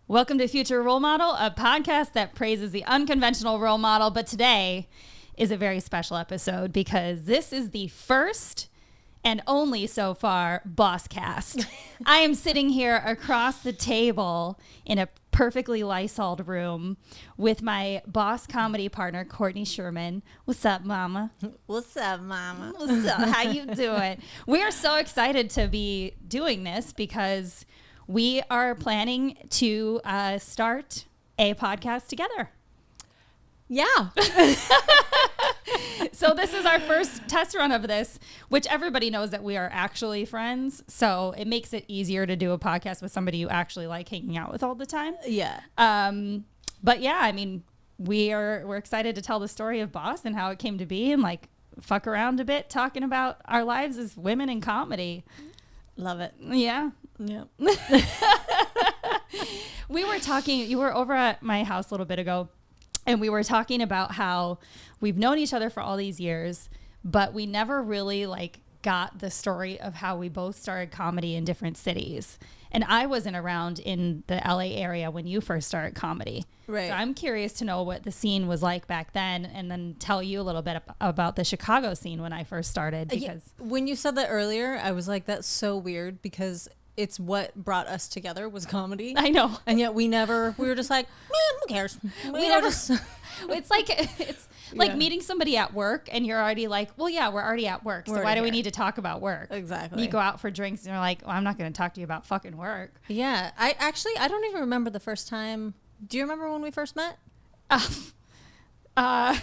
Welcome to Future Role Model, a podcast that praises the unconventional role model. But today is a very special episode because this is the first and only so far BOSScast. I am sitting here across the table in a perfectly Lysoled room with my boss comedy partner, Courtney Scheuerman. What's up, mama? What's up, mama? What's up? How you doing? We are so excited to be doing this because we are planning to start a podcast together. Yeah. So this is our first test run of this, which everybody knows that we are actually friends. So it makes it easier to do a podcast with somebody you actually like hanging out with all the time. Yeah. But yeah, I mean, we're excited to tell the story of Boss and how it came to be and like fuck around a bit talking about our lives as women in comedy. Love it. Yeah. Yeah. We were talking, you were over at my house a little bit ago, and we were talking about how we've known each other for all these years, but we never really like got the story of how we both started comedy in different cities. And I wasn't around in the LA area when you first started comedy. Right. So I'm curious to know what the scene was like back then and then tell you a little bit about the Chicago scene when I first started. Because when you said that earlier, I was like, that's so weird because it's what brought us together was comedy. I know. And yet we were just like, man, who cares? We never, it's like meeting somebody at work and you're already like, well, yeah, we're already at work. So why do we need to talk about work? Exactly. You go out for drinks and you're like, well, I'm not going to talk to you about fucking work. Yeah. I don't even remember the first time. Do you remember when we first met? No.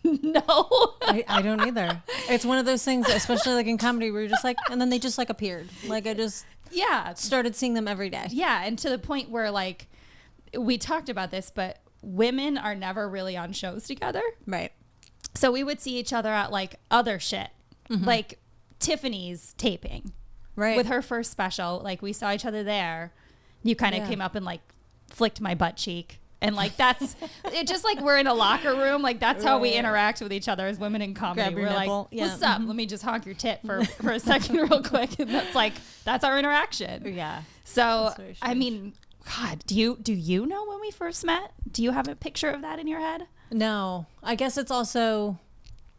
I don't either. It's one of those things, especially like in comedy where you're just like, and then they just like appeared. Like I just started seeing them every day. Yeah. And to the point where like we talked about this, but women are never really on shows together. Right. So we would see each other at like other shit, like Tiffany's taping. Right. With her first special, like we saw each other there. You kind of came up and like flicked my butt cheek. And like that's it, just like we're in a locker room, like that's how we interact with each other as women in comedy. We're nipple. Like, what's up? Let me just honk your tit for a second real quick. And that's our interaction. Yeah. So I mean, God, do you know when we first met? Do you have a picture of that in your head? No. I guess it's also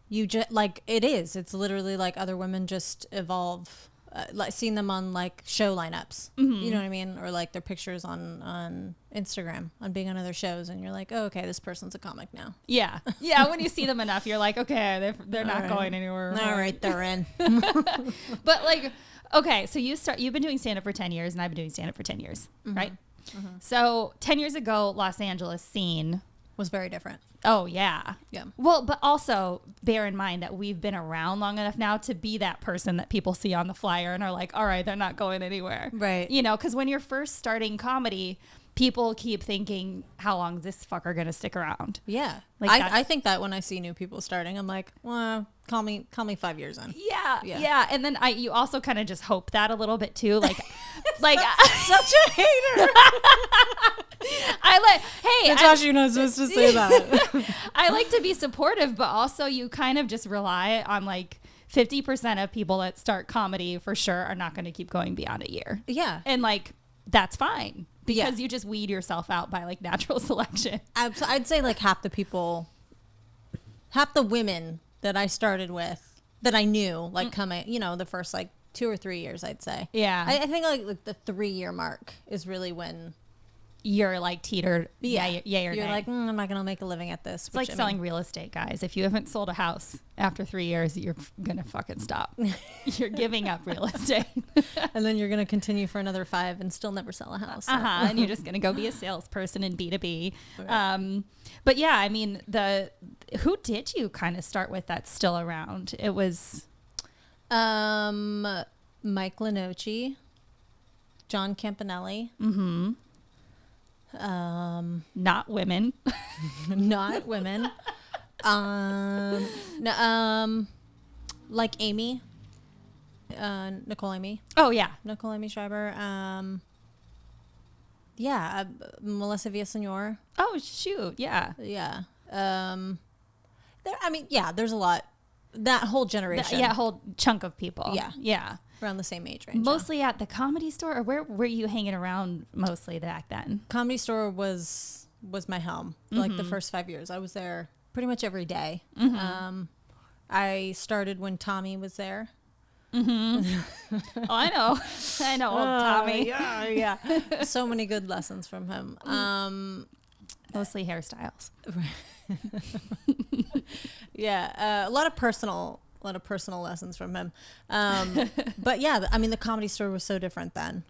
it's literally like other women just evolve. Like seeing them on like show lineups, you know what I mean, or like their pictures on Instagram on being on other shows, and you're like, oh, okay, this person's a comic now. Yeah. When you see them enough, you're like, okay, they're not going anywhere. All right, they're in. But like, okay, so you've been doing stand up for 10 years, and I've been doing stand up for 10 years, right? So 10 years ago, Los Angeles scene was very different. Oh, yeah. Yeah. Well, but also bear in mind that we've been around long enough now to be that person that people see on the flyer and are like, all right, they're not going anywhere. Right. You know, because when you're first starting comedy, people keep thinking, how long is this fucker going to stick around? Yeah. Like I think that when I see new people starting, I'm like, well, call me 5 years in. Yeah. And then you also kind of just hope that a little bit too. Like such a hater. Natasha, you're not supposed to say that. I like to be supportive, but also you kind of just rely on like 50% of people that start comedy for sure are not going to keep going beyond a year. Yeah. And like, that's fine because you just weed yourself out by like natural selection. I'd say like half the women that I started with that I knew like coming, you know, the first like 2 or 3 years, I'd say. Yeah. I think like the 3-year mark is really when you're like teetered. Yay or you're nay. like, I'm not going to make a living at this. It's like selling real estate, guys. If you haven't sold a house after 3 years, you're going to fucking stop. You're giving up real estate. And then you're going to continue for another 5 and still never sell a house. So. And you're just going to go be a salesperson in B2B. Right. But yeah, I mean, who did you kind of start with that's still around? It was Mike Lenoci, John Campanelli. Mm-hmm. Not women. Not women. Like Amy. Nicole Amy. Oh yeah. Nicole Amy Schreiber. Melissa Villasenor. Oh shoot, yeah. Yeah. There's a lot. That whole generation. A whole chunk of people. Yeah. Yeah. Around the same age range. Mostly at the Comedy Store, or where were you hanging around mostly back then? Comedy Store was my home. Like the first 5 years. I was there pretty much every day. I started when Tommy was there. Oh, I know. I know, old Tommy. Yeah. So many good lessons from him. Mostly hairstyles. Yeah, a lot of personal lessons from him. But yeah, I mean, the Comedy Store was so different then.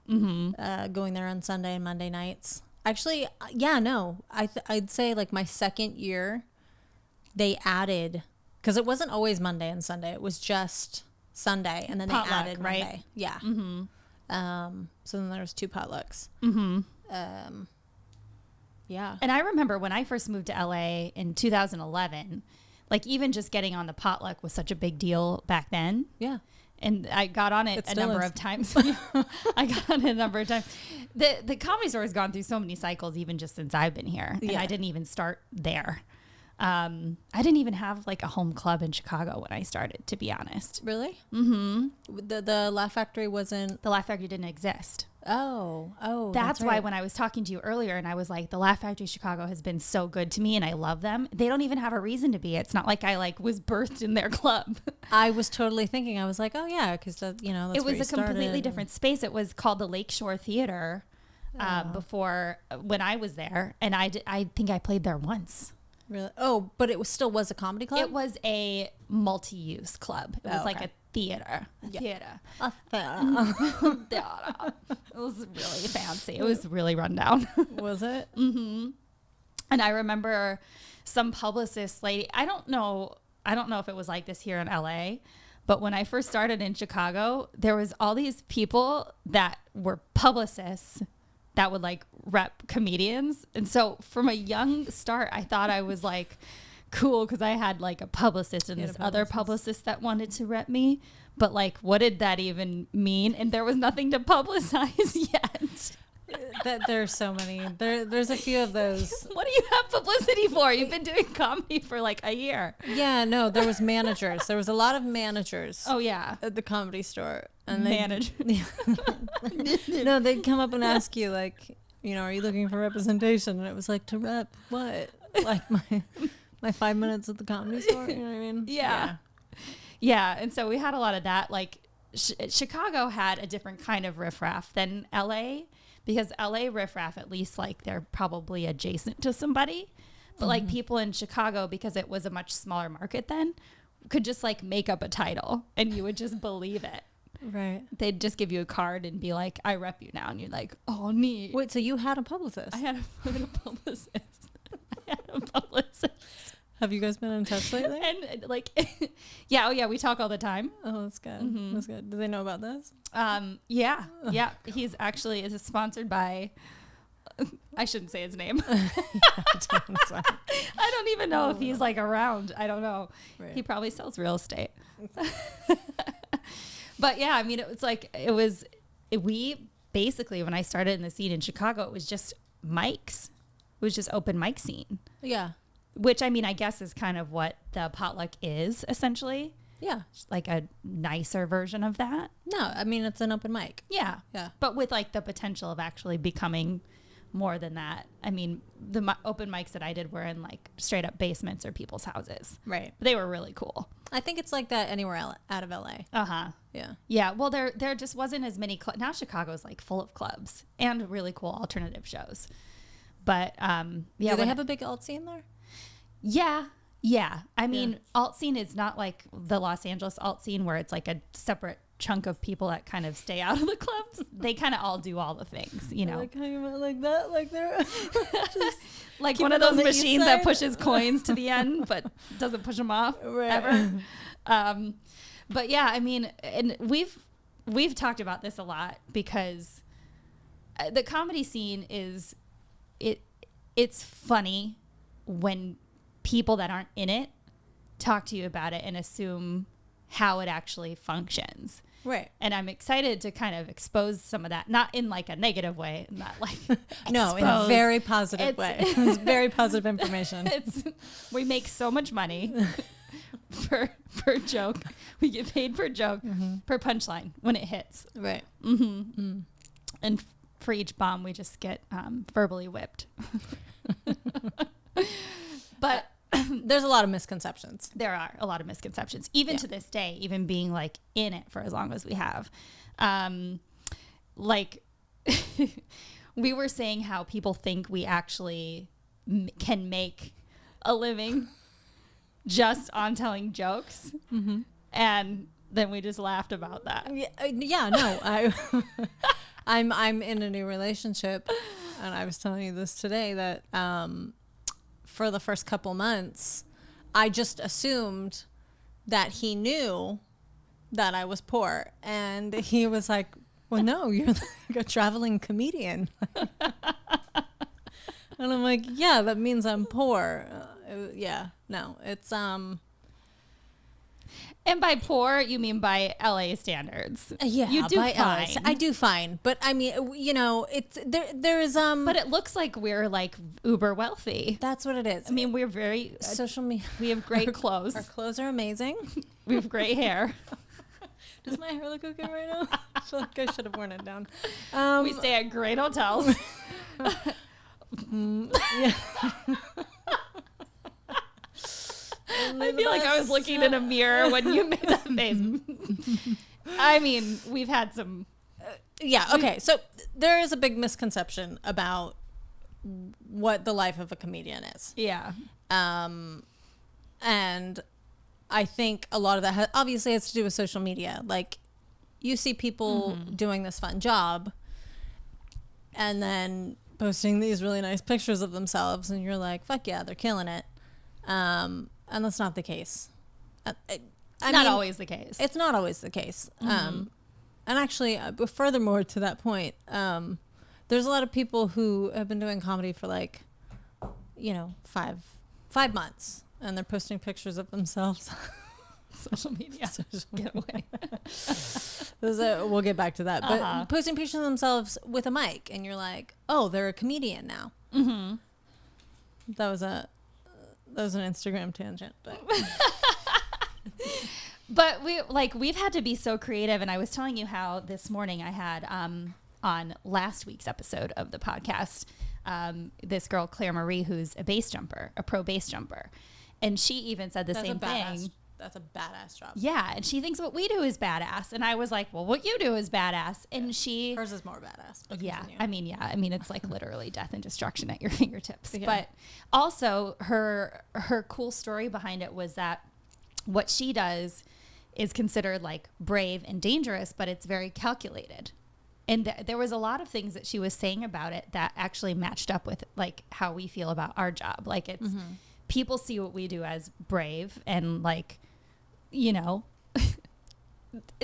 Going there on Sunday and Monday nights. Actually, yeah, no, I'd say like my second year, they added, because it wasn't always Monday and Sunday. It was just Sunday, and then Potluck, they added right? Monday. Yeah. So then there was 2 potlucks. Yeah. And I remember when I first moved to LA in 2011, like even just getting on the potluck was such a big deal back then. Yeah. And I got on it a number of times. I got on it a number of times. The Comedy Store has gone through so many cycles even just since I've been here. And I didn't even start there. I didn't even have like a home club in Chicago when I started, to be honest. Really? The Laugh Factory wasn't... The Laugh Factory didn't exist. Oh, that's right. why when I was talking to you earlier and I was like, the Laugh Factory Chicago has been so good to me and I love them. They don't even have a reason to be. It's not like I like was birthed in their club. I was totally thinking, I was like, oh yeah, because that's it was a completely different space. It was called the Lakeshore Theater before when I was there, and I think I played there once. Really? Oh, but it still was a comedy club? It was a multi-use club. It was like a theater. Theater. A theater. Theater. It was really fancy. It was really run down. Was it? And I remember some publicist lady, I don't know if it was like this here in LA, but when I first started in Chicago, there was all these people that were publicists that would like rep comedians. And so from a young start, I thought I was like cool because I had like a publicist and this other publicist that wanted to rep me. But like, what did that even mean? And there was nothing to publicize yet. There's so many. There's a few of those. What do you have publicity for? You've been doing comedy for like a year. Yeah, no, there was managers. There was a lot of managers. Oh yeah, at the Comedy Store. And managers. No, they'd come up and ask you like, are you looking for representation? And it was like, to rep what? Like my 5 minutes at the Comedy Store. You know what I mean? Yeah. And so we had a lot of that. Like Chicago had a different kind of riffraff than LA. Because LA riffraff, at least like they're probably adjacent to somebody. But like people in Chicago, because it was a much smaller market then, could just like make up a title and you would just believe it. Right. They'd just give you a card and be like, I rep you now. And you're like, oh, neat. Wait, so you had a publicist? I had a publicist. Have you guys been in touch lately? And like, yeah, we talk all the time. Oh, that's good. That's good. Do they know about this? Yeah. He's actually is sponsored by. I shouldn't say his name. I don't even know if he's like around. I don't know. Right. He probably sells real estate. But yeah, I mean, we basically, when I started in the scene in Chicago, it was just mics. It was just open mic scene. Yeah. Which, I mean, I guess is kind of what the potluck is, essentially. Yeah. Like a nicer version of that. No, I mean, it's an open mic. Yeah. But with like the potential of actually becoming more than that. I mean, the open mics that I did were in like straight up basements or people's houses. Right. But they were really cool. I think it's like that anywhere out of LA. Uh-huh. Yeah. Yeah. Well, there just wasn't as many. Now Chicago's like full of clubs and really cool alternative shows. But yeah. Do they have a big alt scene there? Yeah. I mean, alt scene is not like the Los Angeles alt scene where it's like a separate chunk of people that kind of stay out of the clubs. They kind of all do all the things, Like hanging out like that, like they're just like one of those machines that pushes coins to the end but doesn't push them off ever. But yeah, I mean, and we've talked about this a lot because the comedy scene is it's funny when people that aren't in it talk to you about it and assume how it actually functions. Right. And I'm excited to kind of expose some of that, not in like a negative way, not like no, in a very positive way. It's very positive information. We make so much money. per joke. We get paid per joke, per punchline when it hits. Right. And for each bomb, we just get verbally whipped. But there's a lot of misconceptions. There are a lot of misconceptions, even to this day, even being like in it for as long as we have. Like we were saying how people think we actually can make a living just on telling jokes. And then we just laughed about that. I'm in a new relationship, and I was telling you this today that for the first couple months, I just assumed that he knew that I was poor, and he was like, "Well, no, you're like a traveling comedian." And I'm like, "Yeah, that means I'm poor." It's And by poor, you mean by LA standards. Yeah, you do by fine. LA. I do fine, but I mean, it's there is But it looks like we're like uber wealthy. That's what it is. I mean, we're very social media. We have great clothes. Our clothes are amazing. We have great hair. Does my hair look okay right now? I feel like I should have worn it down. We stay at great hotels. Yeah. I feel like I was looking in a mirror when you made that face. I mean, we've had some. Okay. So there is a big misconception about what the life of a comedian is. Yeah. And I think a lot of that obviously has to do with social media. Like, you see people doing this fun job and then posting these really nice pictures of themselves, and you're like, fuck yeah, they're killing it. And that's not the case. Not always the case. It's not always the case. And actually, furthermore to that point, there's a lot of people who have been doing comedy for like, 5 months, and they're posting pictures of themselves. Social media. Get away. We'll get back to that. But posting pictures of themselves with a mic, and you're like, oh, they're a comedian now. That was an Instagram tangent, but we've had to be so creative. And I was telling you how this morning I had on last week's episode of the podcast this girl Claire Marie, who's a pro bass jumper, and she even said the same thing. That's a badass job. Yeah, and she thinks what we do is badass, and I was like, well, what you do is badass. And hers is more badass. Yeah, I mean it's like literally death and destruction at your fingertips. Yeah. But also her cool story behind it was that what she does is considered like brave and dangerous, but it's very calculated. And there was a lot of things that she was saying about it that actually matched up with like how we feel about our job. Like it's people see what we do as brave, and like, a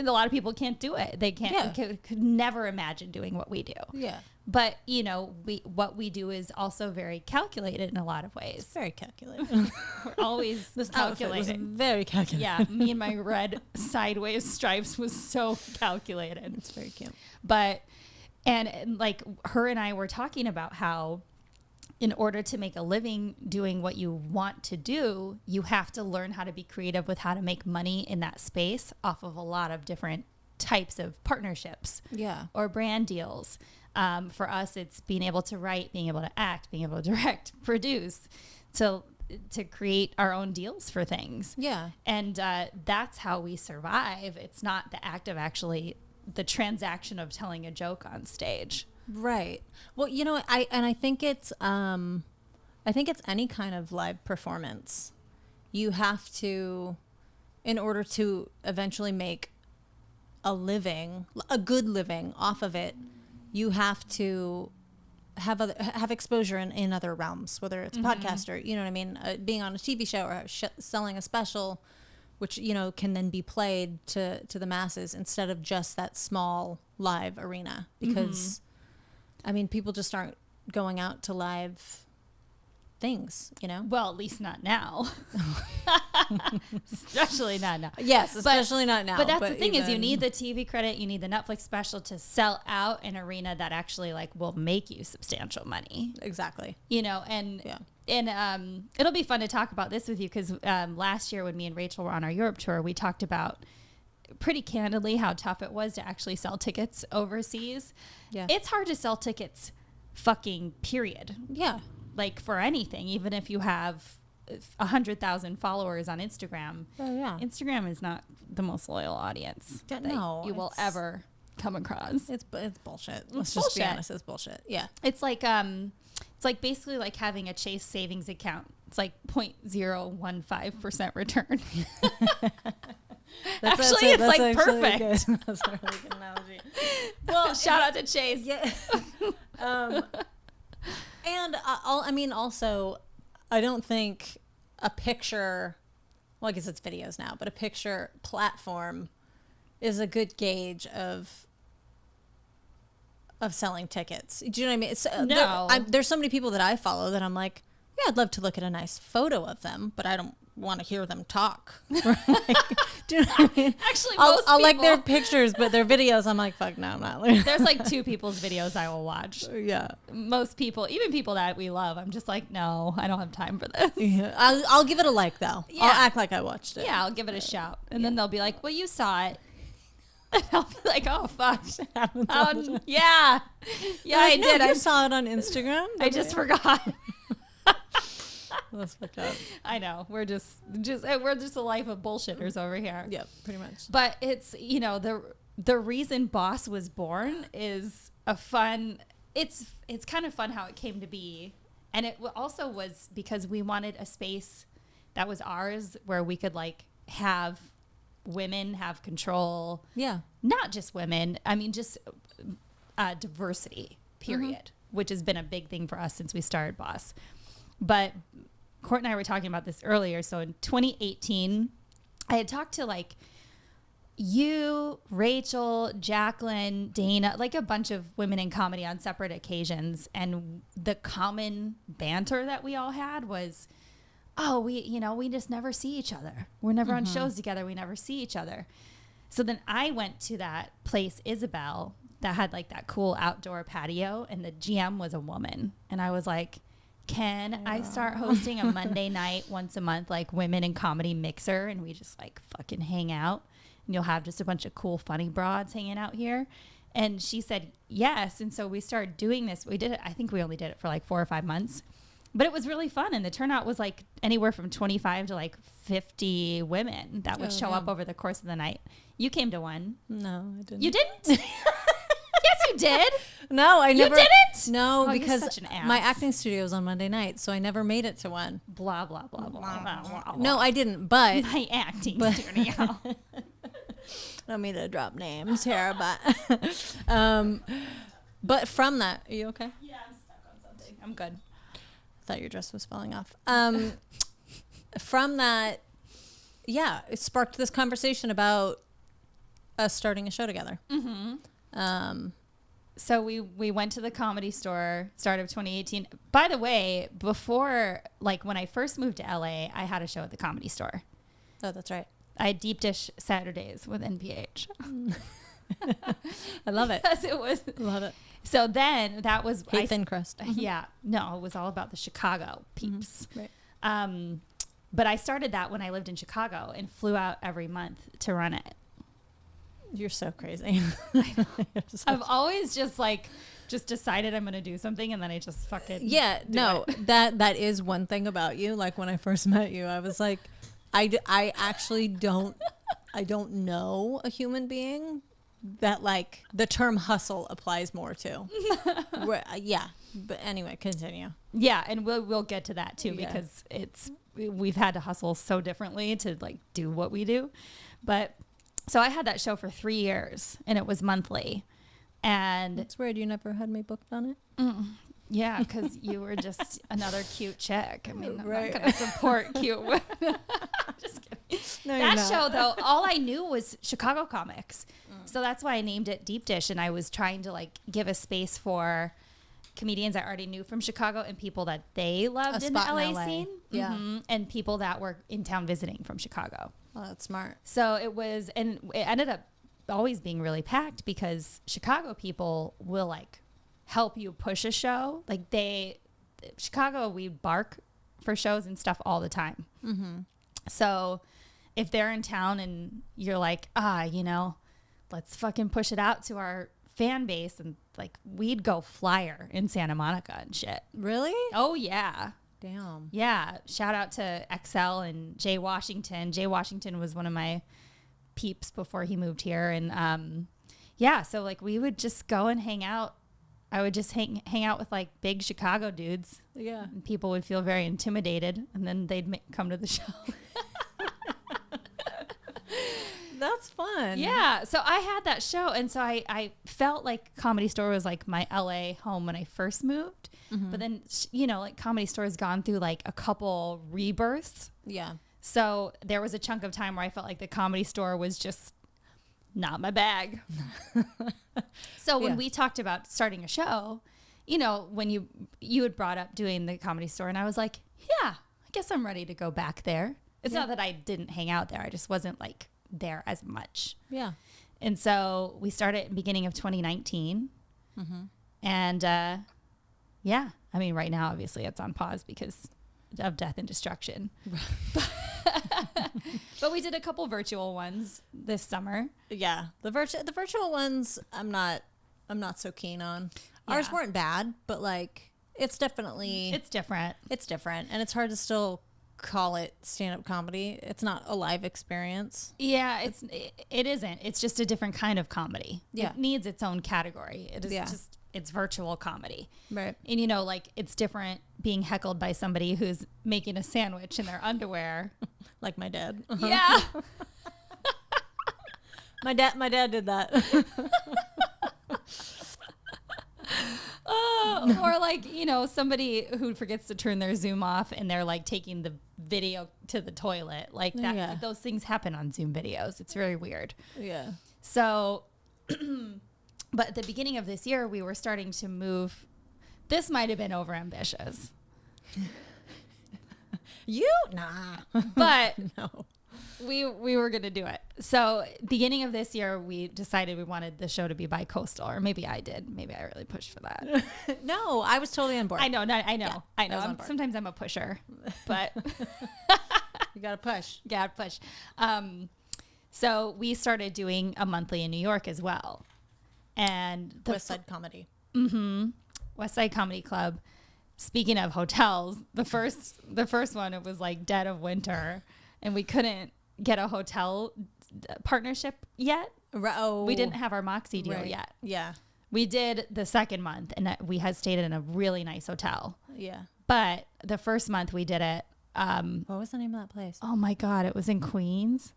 lot of people can't do it. They could never imagine doing what we do. Yeah. But, what we do is also very calculated in a lot of ways. Very calculated. We're always calculating. Very calculated. Yeah. Me and my red sideways stripes was so calculated. It's very cute. But, and like her and I were talking about how in order to make a living doing what you want to do, you have to learn how to be creative with how to make money in that space off of a lot of different types of partnerships or brand deals. For us, it's being able to write, being able to act, being able to direct, produce, to create our own deals for things. Yeah. And that's how we survive. It's not the act of actually the transaction of telling a joke on stage. Right. Well, I think it's any kind of live performance. You have to, in order to eventually make a good living off of it, you have to have exposure in other realms, whether it's a podcaster, you know what I mean, being on a TV show or selling a special, which can then be played to the masses instead of just that small live arena, because. I mean, people just aren't going out to live things, you know? Well, at least not now. Especially not now. Yes, especially not now. But that's the thing is you need the TV credit, you need the Netflix special to sell out an arena that actually like will make you substantial money. Exactly. You know, and it'll be fun to talk about this with you because last year when me and Rachel were on our Europe tour, we talked about pretty candidly how tough it was to actually sell tickets overseas. Yeah. It's hard to sell tickets fucking period. Yeah. Like for anything, even if you have 100,000 followers on Instagram. Oh, yeah. Instagram is not the most loyal audience that you will ever come across. It's bullshit. Let's just be honest, it's bullshit. Yeah. It's like basically like having a Chase savings account. It's like 0.015% return. Actually, it's like perfect. That's a really good analogy. Well, shout out to Chase. Yeah. And also, I don't think a picture, well, I guess it's videos now, but a picture platform is a good gauge of selling tickets. Do you know what I mean? It's, no. There's so many people that I follow that I'm like, yeah, I'd love to look at a nice photo of them, but I don't want to hear them talk. Like, do you know what I mean? Actually, I'll like their pictures, but their videos, I'm like, fuck no, I'm not. There's like 2 people's videos I will watch. Yeah. Most people, even people that we love, I'm just like, no, I don't have time for this. Yeah. I'll give it a like though. Yeah. I'll act like I watched it. Yeah, I'll give it a shout. And then they'll be like, well, you saw it. And I'll be like, oh, fuck. Yeah. Yeah, I did. I saw it on Instagram. I just forgot. That's fucked up. I know. We're just a life of bullshitters over here. Yeah, pretty much. But it's, you know, the reason Boss was born is a fun, it's kind of fun how it came to be. And it also was because we wanted a space that was ours where we could like have women have control. Yeah. Not just women. I mean, just diversity, period, which has been a big thing for us since we started Boss. But Court and I were talking about this earlier. So in 2018, I had talked to like you, Rachel, Jacqueline, Dana, like a bunch of women in comedy on separate occasions. And the common banter that we all had was, oh, we just never see each other. We're never on shows together. We never see each other. So then I went to that place, Isabel, that had like that cool outdoor patio. And the GM was a woman. And I was like, can I start hosting a Monday night once a month, like women in comedy mixer, and we just like fucking hang out, and you'll have just a bunch of cool, funny broads hanging out here? And she said yes. And so we started doing this. We did it. I think we only did it for like 4 or 5 months, but it was really fun. And the turnout was like anywhere from 25 to like 50 women that would show up over the course of the night. You came to one. No, I didn't. You didn't? Yes, you did. No, I never. You didn't? No, Oh, because you're such an ass. my acting studio was on Monday night, so I never made it to one. Blah, blah, blah, blah, blah, blah. No, I didn't, but... My acting studio. I don't mean to drop names here, but from that... Are you okay? Yeah, I'm stuck on something. I'm good. I thought your dress was falling off. From that, yeah, it sparked this conversation about us starting a show together. So we went to the Comedy Store, start of 2018. By the way, before, like when I first moved to LA, I had a show at the Comedy Store. Oh, that's right. I had Deep Dish Saturdays with NPH. I love it. Because it was. Love it. So then that was. Thin crust. Yeah. No, it was all about the Chicago peeps. Right. But I started that when I lived in Chicago and flew out every month to run it. You're so crazy. I've always just decided I'm going to do something and then I just fucking that is one thing about you. Like when I first met you, I was like, I actually don't know a human being that like the term hustle applies more to. Yeah. But anyway, continue. Yeah. And we'll get to that too, because we've had to hustle so differently to like do what we do. But so I had that show for 3 years and it was monthly. And it's weird. You never had me booked on it. Yeah. Cause you were just another cute chick. I mean, I'm not going to support cute women. Just kidding. No, that show though, all I knew was Chicago comics. So that's why I named it Deep Dish. And I was trying to like give a space for comedians I already knew from Chicago and people that they loved in the spot in LA LA. scene. Yeah. And people that were in town visiting from Chicago. Oh, that's smart. So it ended up always being really packed because Chicago people will like help you push a show. Like Chicago, we bark for shows and stuff all the time. Mm-hmm. So if they're in town and you're like, let's fucking push it out to our fan base, and like we'd go flyer in Santa Monica and shit. Really? Oh yeah. Damn. Yeah. Shout out to XL and Jay Washington. Jay Washington was one of my peeps before he moved here. And so like we would just go and hang out. I would just hang out with like big Chicago dudes. Yeah. And people would feel very intimidated, and then they'd come to the show. That's fun. Yeah. So I had that show. And so I felt like Comedy Store was like my LA home when I first moved. Mm-hmm. But then, like Comedy Store has gone through like a couple rebirths. Yeah. So there was a chunk of time where I felt like the Comedy Store was just not my bag. So when we talked about starting a show, when you had brought up doing the Comedy Store, and I was like, yeah, I guess I'm ready to go back there. It's not that I didn't hang out there. I just wasn't like there as much. Yeah. And so we started at the beginning of 2019. Mm-hmm. And I mean, right now, obviously it's on pause because of death and destruction. But we did a couple virtual ones this summer. Yeah. The virtual ones I'm not so keen on. Ours weren't bad, but like it's different. It's different. And it's hard to still call it stand-up comedy. It's not a live experience. Yeah, it isn't. It's just a different kind of comedy. Yeah. It needs its own category. It is it's virtual comedy. Right. And like it's different being heckled by somebody who's making a sandwich in their underwear. Like my dad. Yeah. My dad did that. Or like, somebody who forgets to turn their Zoom off and they're like taking the video to the toilet. Like that. Yeah. Those things happen on Zoom videos. It's very weird. Yeah. So, but at the beginning of this year, we were starting to move. This might have been overambitious. Nah. But No. we were going to do it. So beginning of this year, we decided we wanted the show to be bi-coastal, or maybe I did. Maybe I really pushed for that. No, I was totally on board. I know. Yeah, I was on board. Sometimes I'm a pusher, but You got to push. yeah, push. So we started doing a monthly in New York as well. And the West Side Comedy. West Side Comedy Club. Speaking of hotels, the first one, it was like dead of winter, and we couldn't get a hotel partnership yet. Oh, We didn't have our Moxie deal yet. Yeah. We did the second month, and we had stayed in a really nice hotel. Yeah. But the first month we did it. What was the name of that place? Oh my God, it was in Queens.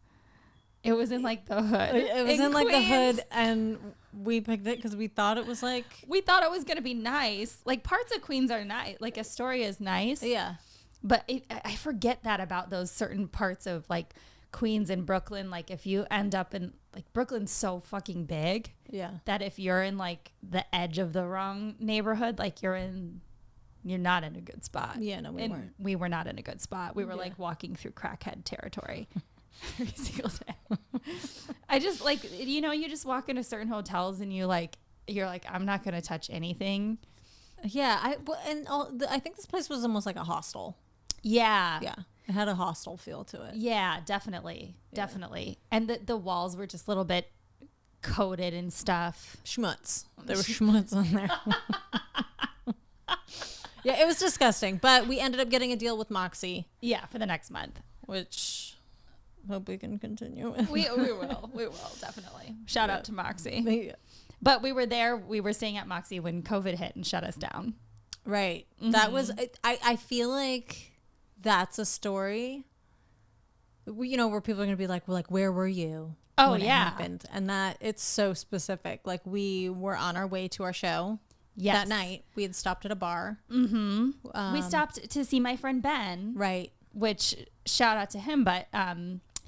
It was in like the hood. It was in like the Queens. hood, and we picked it because we thought it was like. We thought it was going to be nice. Like parts of Queens are nice. Like Astoria is nice. Yeah. But I forget that about those certain parts of like Queens and Brooklyn. Like if you end up in like Brooklyn's so fucking big. Yeah. That if you're in like the edge of the wrong neighborhood, like you're not in a good spot. Yeah, no, we weren't. We were not in a good spot. We were Yeah. like walking through crackhead territory every single day. I just like, you just walk into certain hotels and you're like, I'm not going to touch anything. Yeah. I think this place was almost like a hostel. Yeah. Yeah. It had a hostel feel to it. Yeah, definitely. Definitely. And the walls were just a little bit coated and stuff. Schmutz. There were schmutz on there. Yeah, it was disgusting. But we ended up getting a deal with Moxie. Yeah, for the next month. Which hope we can continue with. We will. We will, definitely. Shout out to Moxie. Yeah. But we were staying at Moxie when COVID hit and shut us down. Right. Mm-hmm. That was, I feel like that's a story, where people are going to be like, well, like, where were you when it happened? And that it's so specific. Like we were on our way to our show. Yes. That night we had stopped at a bar. Mm-hmm. We stopped to see my friend Ben. Right. Which shout out to him, but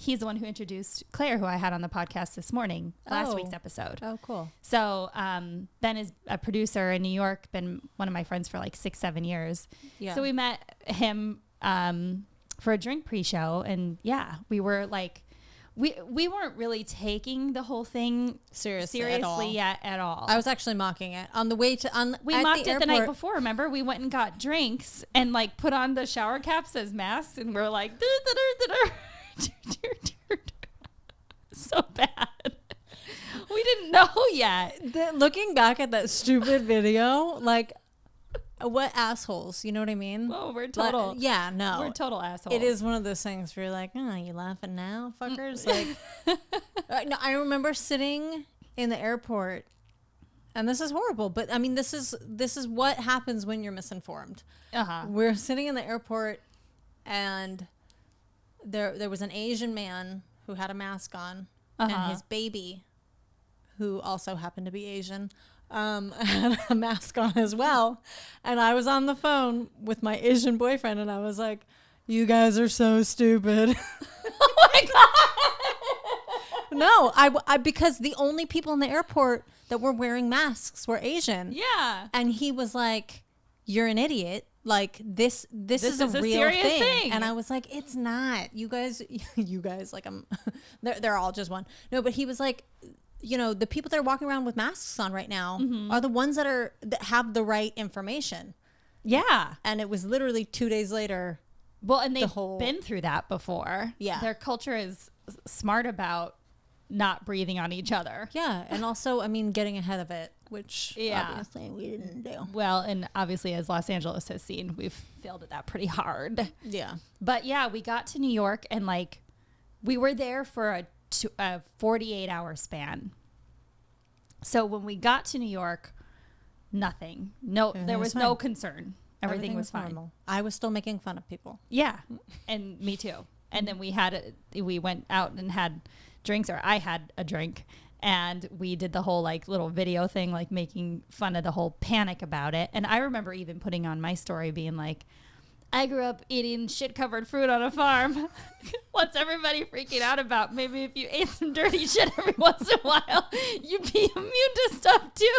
He's the one who introduced Claire, who I had on the podcast this morning, last week's episode. Oh, cool. So Ben is a producer in New York, been one of my friends for like 6-7 years. Yeah. So we met him for a drink pre-show, and yeah, we were like, we weren't really taking the whole thing seriously yet at all. I was actually mocking it on the way to. We mocked it the night before. Remember, we went and got drinks and like put on the shower caps as masks, and we're like, so bad. We didn't know yet. Looking back at that stupid video, like, what assholes, you know what I mean? Oh, we're total. We're total assholes. It is one of those things where you're like, oh, you laughing now, fuckers? Like, no, I remember sitting in the airport, and this is horrible, but I mean, this is what happens when you're misinformed. We're sitting in the airport, and there was an Asian man who had a mask on, and his baby, who also happened to be Asian, had a mask on as well. And I was on the phone with my Asian boyfriend, and I was like, you guys are so stupid. Oh my God. No, I because the only people in the airport that were wearing masks were Asian. Yeah. And he was like, you're an idiot. Like, this is a real thing. And I was like, it's not. You guys, like, they're all just one. No, but he was like, you know, the people that are walking around with masks on right now are the ones that have the right information. Yeah. And it was literally 2 days later. Well, and they've been through that before. Yeah. Their culture is smart about not breathing on each other. Yeah. And also, I mean, getting ahead of it, which obviously we didn't do. Well, and obviously, as Los Angeles has seen, we've failed at that pretty hard. Yeah. But yeah, we got to New York, and like, we were there for a 48-hour span. So when we got to New York, nothing. No, there was no concern. Everything was fine. Normal. I was still making fun of people. Yeah, and me too. And then we went out and had drinks, or I had a drink, and we did the whole like little video thing, like making fun of the whole panic about it. And I remember even putting on my story being like, I grew up eating shit-covered fruit on a farm. What's everybody freaking out about? Maybe if you ate some dirty shit every once in a while, you'd be immune to stuff too.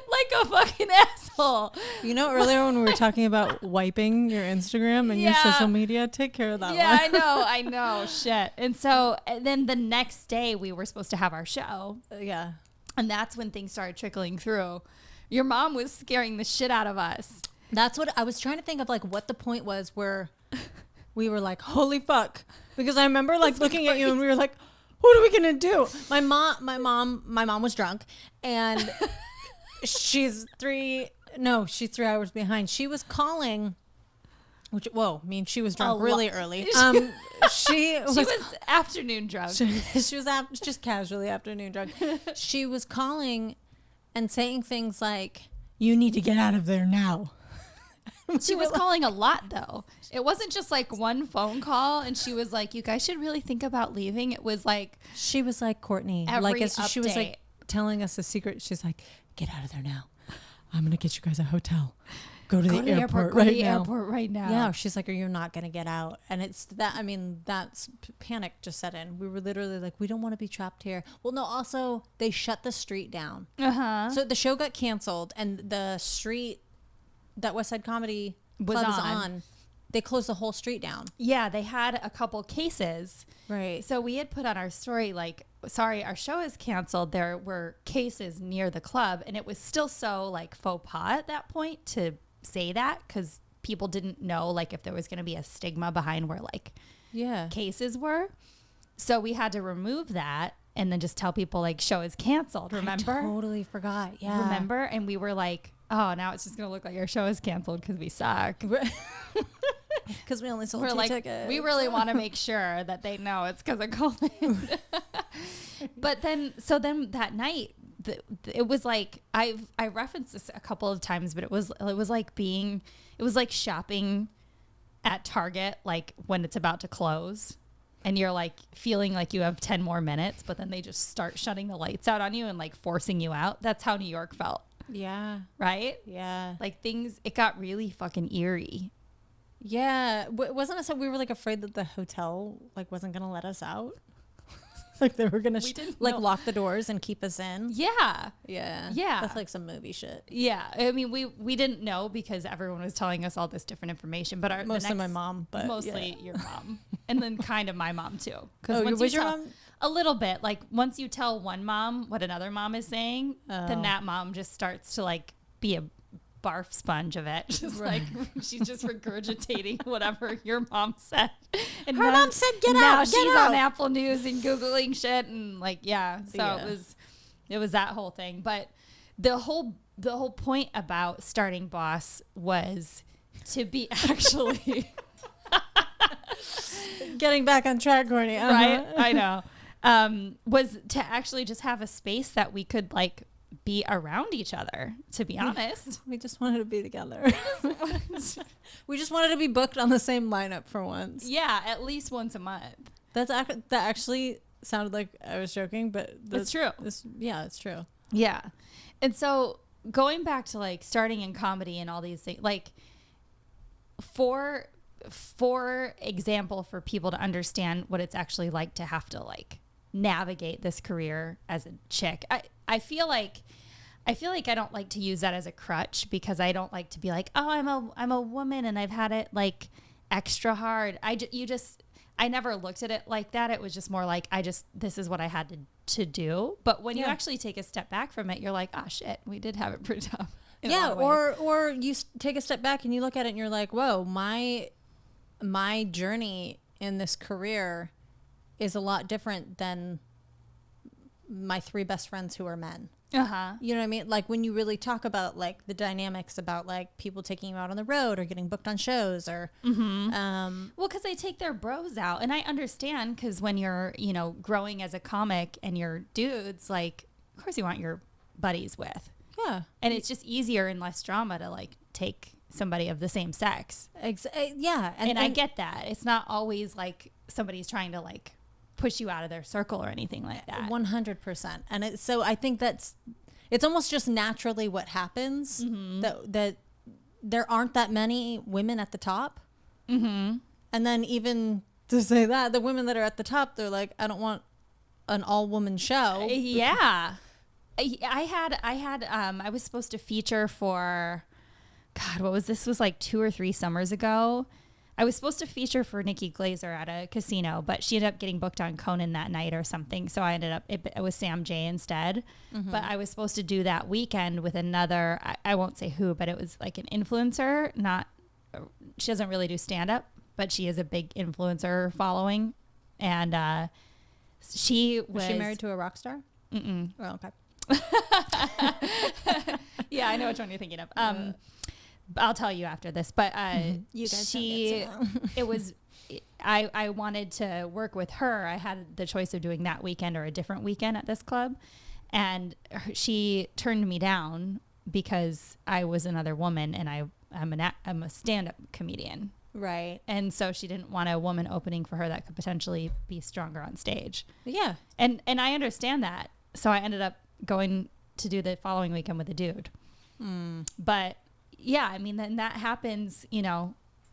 Like a fucking asshole. You know, earlier when we were talking about wiping your Instagram and your social media, take care of that one. Yeah, I know. Shit. And so and then the next day we were supposed to have our show. Yeah. And that's when things started trickling through. Your mom was scaring the shit out of us. That's what I was trying to think of, like what the point was where we were like, holy fuck. Because I remember like looking at you and we were like, what are we going to do? My mom was drunk, and she's 3 hours behind. She was calling, she was drunk really early. She was afternoon drunk. She was just casually afternoon drunk. She was calling and saying things like, you need to get out of there now. She was calling a lot, though. It wasn't just like one phone call, and she was like, you guys should really think about leaving. It was like, she was like, Courtney, she was like telling us a secret. She's like, get out of there now. I'm going to get you guys a hotel. Go to the airport right now. Yeah. She's like, you're not going to get out. And it's that, I mean, that's panic just set in. We were literally like, we don't want to be trapped here. Well, no, also they shut the street down. So the show got canceled, and the street that West Side Comedy Club was on, they closed the whole street down. Yeah, they had a couple cases. Right. So we had put on our story like, sorry, our show is canceled. There were cases near the club, and it was still so like faux pas at that point to say that, because people didn't know like if there was going to be a stigma behind where like cases were. So we had to remove that and then just tell people like show is canceled. Remember? I totally forgot. Yeah. Remember? And we were like, oh, now it's just going to look like our show is canceled because we suck. Because we only sold 2 tickets. We really want to make sure that they know it's because of COVID. But then that night, it was like, I referenced this a couple of times, but it was like shopping at Target, like when it's about to close. And you're like feeling like you have 10 more minutes, but then they just start shutting the lights out on you and like forcing you out. That's how New York felt. Yeah. Right? Yeah. Like it got really fucking eerie. Yeah. Wasn't it so we were like afraid that the hotel like wasn't going to let us out? Like they were going to like lock the doors and keep us in. Yeah. Yeah. Yeah. That's like some movie shit. Yeah. I mean, we didn't know because everyone was telling us all this different information, but mostly my mom, but mostly your mom. And then kind of my mom too. Because was your mom? A little bit. Like once you tell one mom what another mom is saying, then that mom just starts to like be a barf sponge of it. Just like she's just regurgitating whatever your mom said. And her mom said get now out. She's on Apple News and Googling shit and like it was that whole thing. But the whole point about starting Boss was to be actually getting back on track, Courtney. Right? I know. Was to actually just have a space that we could like be around each other, to be honest. We just wanted to be together. We just wanted to be booked on the same lineup for once. Yeah, at least once a month. That actually sounded like I was joking, but it's true. It's true. Yeah. And so going back to like starting in comedy and all these things, like for example, for people to understand what it's actually like to have to like navigate this career as a chick. I feel like I don't like to use that as a crutch because I don't like to be like, oh, I'm a woman and I've had it like extra hard. I never looked at it like that. It was just more like this is what I had to do. But when you actually take a step back from it, you're like, oh shit, we did have it pretty tough. Yeah, or you take a step back and you look at it and you're like, whoa, my journey in this career is a lot different than my 3 best friends who are men. Uh-huh. You know what I mean? Like when you really talk about like the dynamics about like people taking you out on the road or getting booked on shows or well, because they take their bros out, and I understand because when you're growing as a comic and you're dudes, like of course you want your buddies with. Yeah. And it's just easier and less drama to like take somebody of the same sex. Yeah. And I get that. It's not always like somebody's trying to like push you out of their circle or anything like that. 100%. And so I think it's almost just naturally what happens that there aren't that many women at the top. Mm-hmm. And then even to say that, the women that are at the top, they're like, I don't want an all woman show. Yeah. I was supposed to feature for, God, what was this? Was like 2 or 3 summers ago. I was supposed to feature for Nikki Glazer at a casino, but she ended up getting booked on Conan that night or something. So I ended up, it was Sam J instead. Mm-hmm. But I was supposed to do that weekend with another, I won't say who, but it was like an influencer. She doesn't really do stand up, but she is a big influencer following. And was she married to a rock star? Mm-mm. Oh, okay. Yeah, I know which one you're thinking of. I'll tell you after this, but you guys it was I wanted to work with her. I had the choice of doing that weekend or a different weekend at this club, and she turned me down because I was another woman and I'm a stand-up comedian. Right. And so she didn't want a woman opening for her that could potentially be stronger on stage. Yeah. And I understand that. So I ended up going to do the following weekend with a dude. But yeah, I mean, then that happens,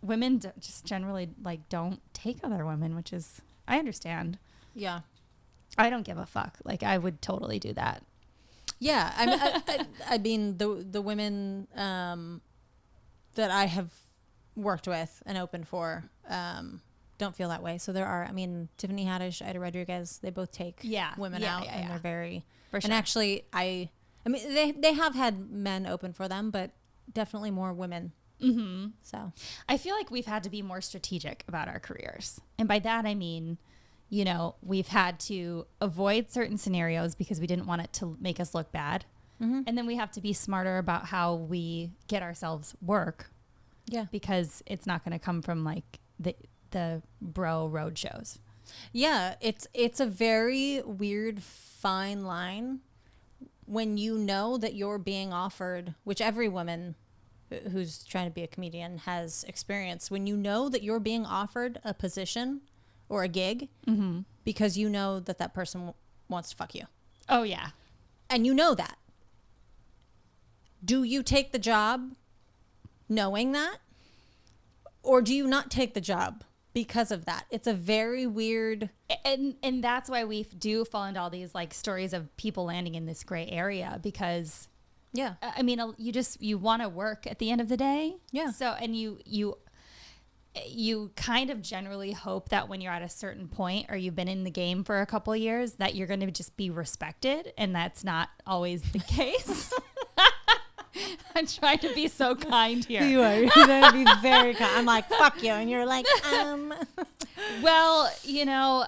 women just generally like don't take other women, which is, I understand. Yeah. I don't give a fuck. Like I would totally do that. Yeah. I mean, the women that I have worked with and opened for don't feel that way. So there are, Tiffany Haddish, Ida Rodriguez, they both take women out and they're very, for sure. And actually they have had men open for them, but definitely more women. Mm-hmm. So I feel like we've had to be more strategic about our careers. And by that, I mean, we've had to avoid certain scenarios because we didn't want it to make us look bad. Mm-hmm. And then we have to be smarter about how we get ourselves work. Yeah. Because it's not going to come from like the bro road shows. Yeah. It's a very weird fine line when you know that you're being offered, which every woman who's trying to be a comedian has experienced, when you know that you're being offered a position or a gig because you know that person wants to fuck you. Oh, yeah. And you know that. Do you take the job knowing that? or do you not take the job because of that? It's a very weird. And that's why we do fall into all these like stories of people landing in this gray area because, Yeah. I mean, you want to work at the end of the day. Yeah. So, and you kind of generally hope that when you're at a certain point or you've been in the game for a couple of years that you're going to just be respected. And that's not always the case. I'm trying to be so kind here. You are. You're going to be very kind. I'm like, fuck you. And you're like, Well, you know,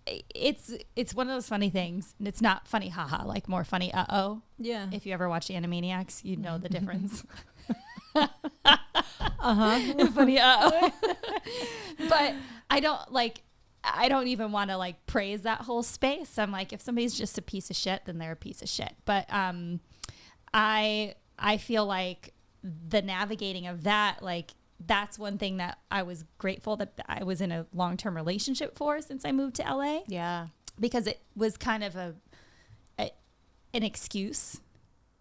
it's one of those funny things. And it's not funny, haha, like more funny, uh-oh. Yeah. If you ever watch Animaniacs, you know the difference. Funny, uh-oh. But I don't even want to like praise that whole space. I'm like, if somebody's just a piece of shit, then they're a piece of shit. But I feel like the navigating of that, like that's one thing that I was grateful that I was in a long-term relationship for since I moved to LA. Yeah. Because it was kind of an excuse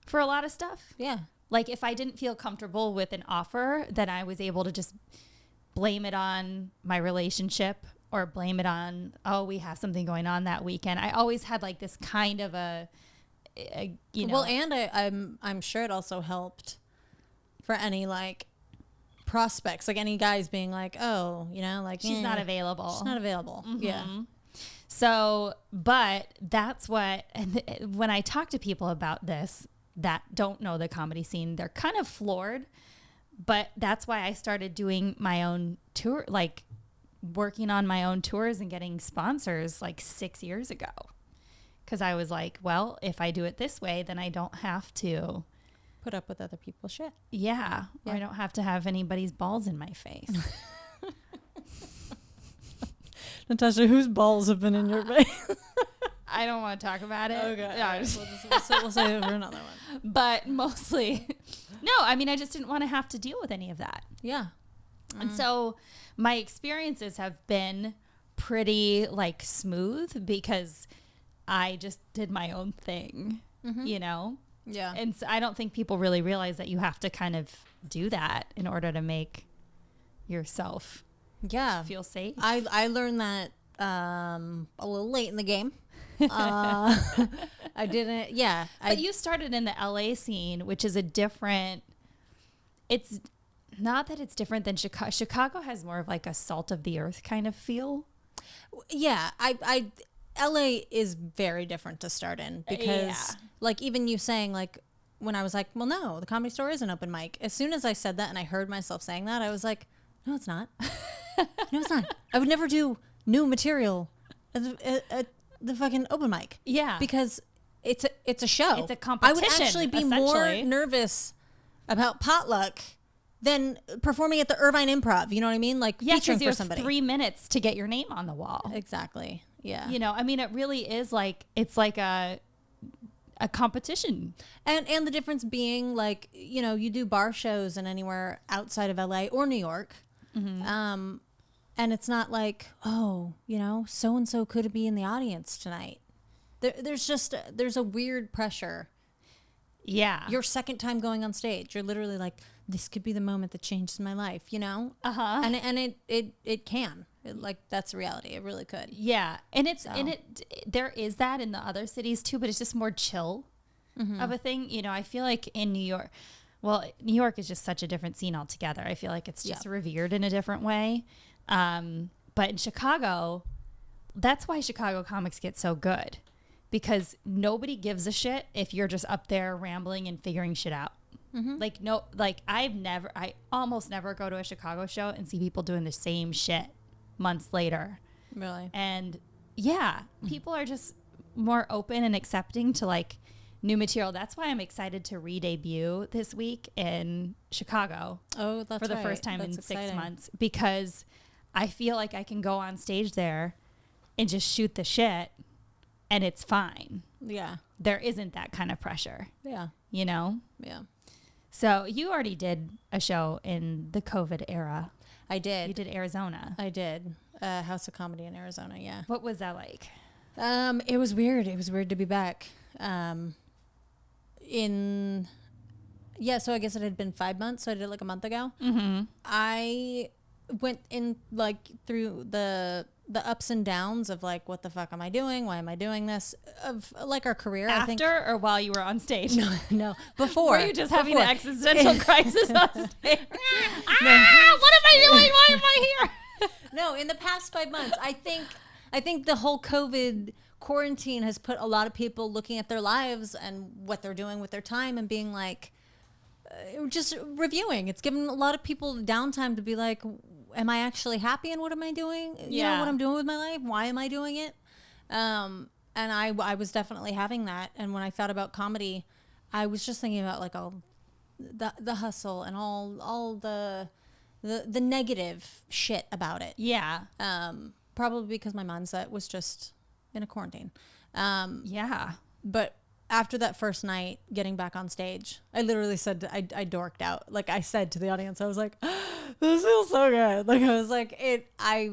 for a lot of stuff. Yeah. Like if I didn't feel comfortable with an offer, then I was able to just blame it on my relationship or blame it on, oh, we have something going on that weekend. I always had like this kind of you know. Well, and I'm sure it also helped for any like prospects, like any guys being like, oh, you know, like she's not available. She's not available. Mm-hmm. Yeah. So, but that's what, and when I talk to people about this that don't know the comedy scene, they're kind of floored. But that's why I started doing my own tour, like working on my own tours and getting sponsors like 6 years ago. Because I was like, well, if I do it this way, then I don't have to put up with other people's shit. Yeah. Or I don't have to have anybody's balls in my face. Natasha, whose balls have been in your face? I don't want to talk about it. Okay. Yeah, We'll save it for another one. But mostly, no, I mean, I just didn't want to have to deal with any of that. Yeah. And so my experiences have been pretty like smooth because I just did my own thing, you know? Yeah. And so I don't think people really realize that you have to kind of do that in order to make yourself feel safe. I learned that a little late in the game. I didn't, But you started in the LA scene, which is a different, it's not that it's different than Chicago. Chicago has more of like a salt of the earth kind of feel. Yeah. LA is very different to start in because like even you saying like when I was like, well, no, the Comedy Store is an open mic. As soon as I said that and I heard myself saying that, I was like, no, it's not. No, it's not. I would never do new material at the fucking open mic. Yeah. Because it's a show. It's a competition. I would actually be more nervous about potluck than performing at the Irvine Improv. You know what I mean? Like featuring for somebody. 3 minutes to get your name on the wall. Exactly. Yeah. You know, I mean, it really is like, it's like a competition. And the difference being like, you know, you do bar shows and anywhere outside of LA or New York. Mm-hmm. And it's not like, oh, you know, so-and-so could be in the audience tonight. There's a weird pressure. Yeah. Your second time going on stage, you're literally like, this could be the moment that changes my life, you know? Uh-huh. And it can. Like that's reality. It really could. Yeah. And there is that in the other cities too, but it's just more chill of a thing. You know, I feel like in New York, well, New York is just such a different scene altogether. I feel like it's just revered in a different way. But in Chicago, that's why Chicago comics get so good, because nobody gives a shit if you're just up there rambling and figuring shit out. I almost never go to a Chicago show and see people doing the same shit months later. Really? And people are just more open and accepting to like new material. That's why I'm excited to re-debut this week in Chicago. Oh, that's for the first time in 6 months, because I feel like I can go on stage there and just shoot the shit and it's fine. Yeah. There isn't that kind of pressure. Yeah. You know? Yeah. So you already did a show in the COVID era. I did. You did Arizona. I did. House of Comedy in Arizona, yeah. What was that like? It was weird. It was weird to be back. So I guess it had been 5 months. So I did it like a month ago. Mm-hmm. I went in like through the ups and downs of like, what the fuck am I doing? Why am I doing this? Of like our career. After I think. or while you were on stage? No, before. Were you just having an existential crisis on stage? What am I doing? Why am I here? No, in the past 5 months, I think the whole COVID quarantine has put a lot of people looking at their lives and what they're doing with their time and being like, just reviewing. It's given a lot of people downtime to be like, am I actually happy and what am I doing? You know, what I'm doing with my life? Why am I doing it? And I was definitely having that. And when I thought about comedy, I was just thinking about like all the hustle and all the negative shit about it. Yeah. Probably because my mindset was just in a quarantine. Yeah. But after that first night, getting back on stage, I literally said, I dorked out. Like I said to the audience, I was like, this feels so good. Like I was like, I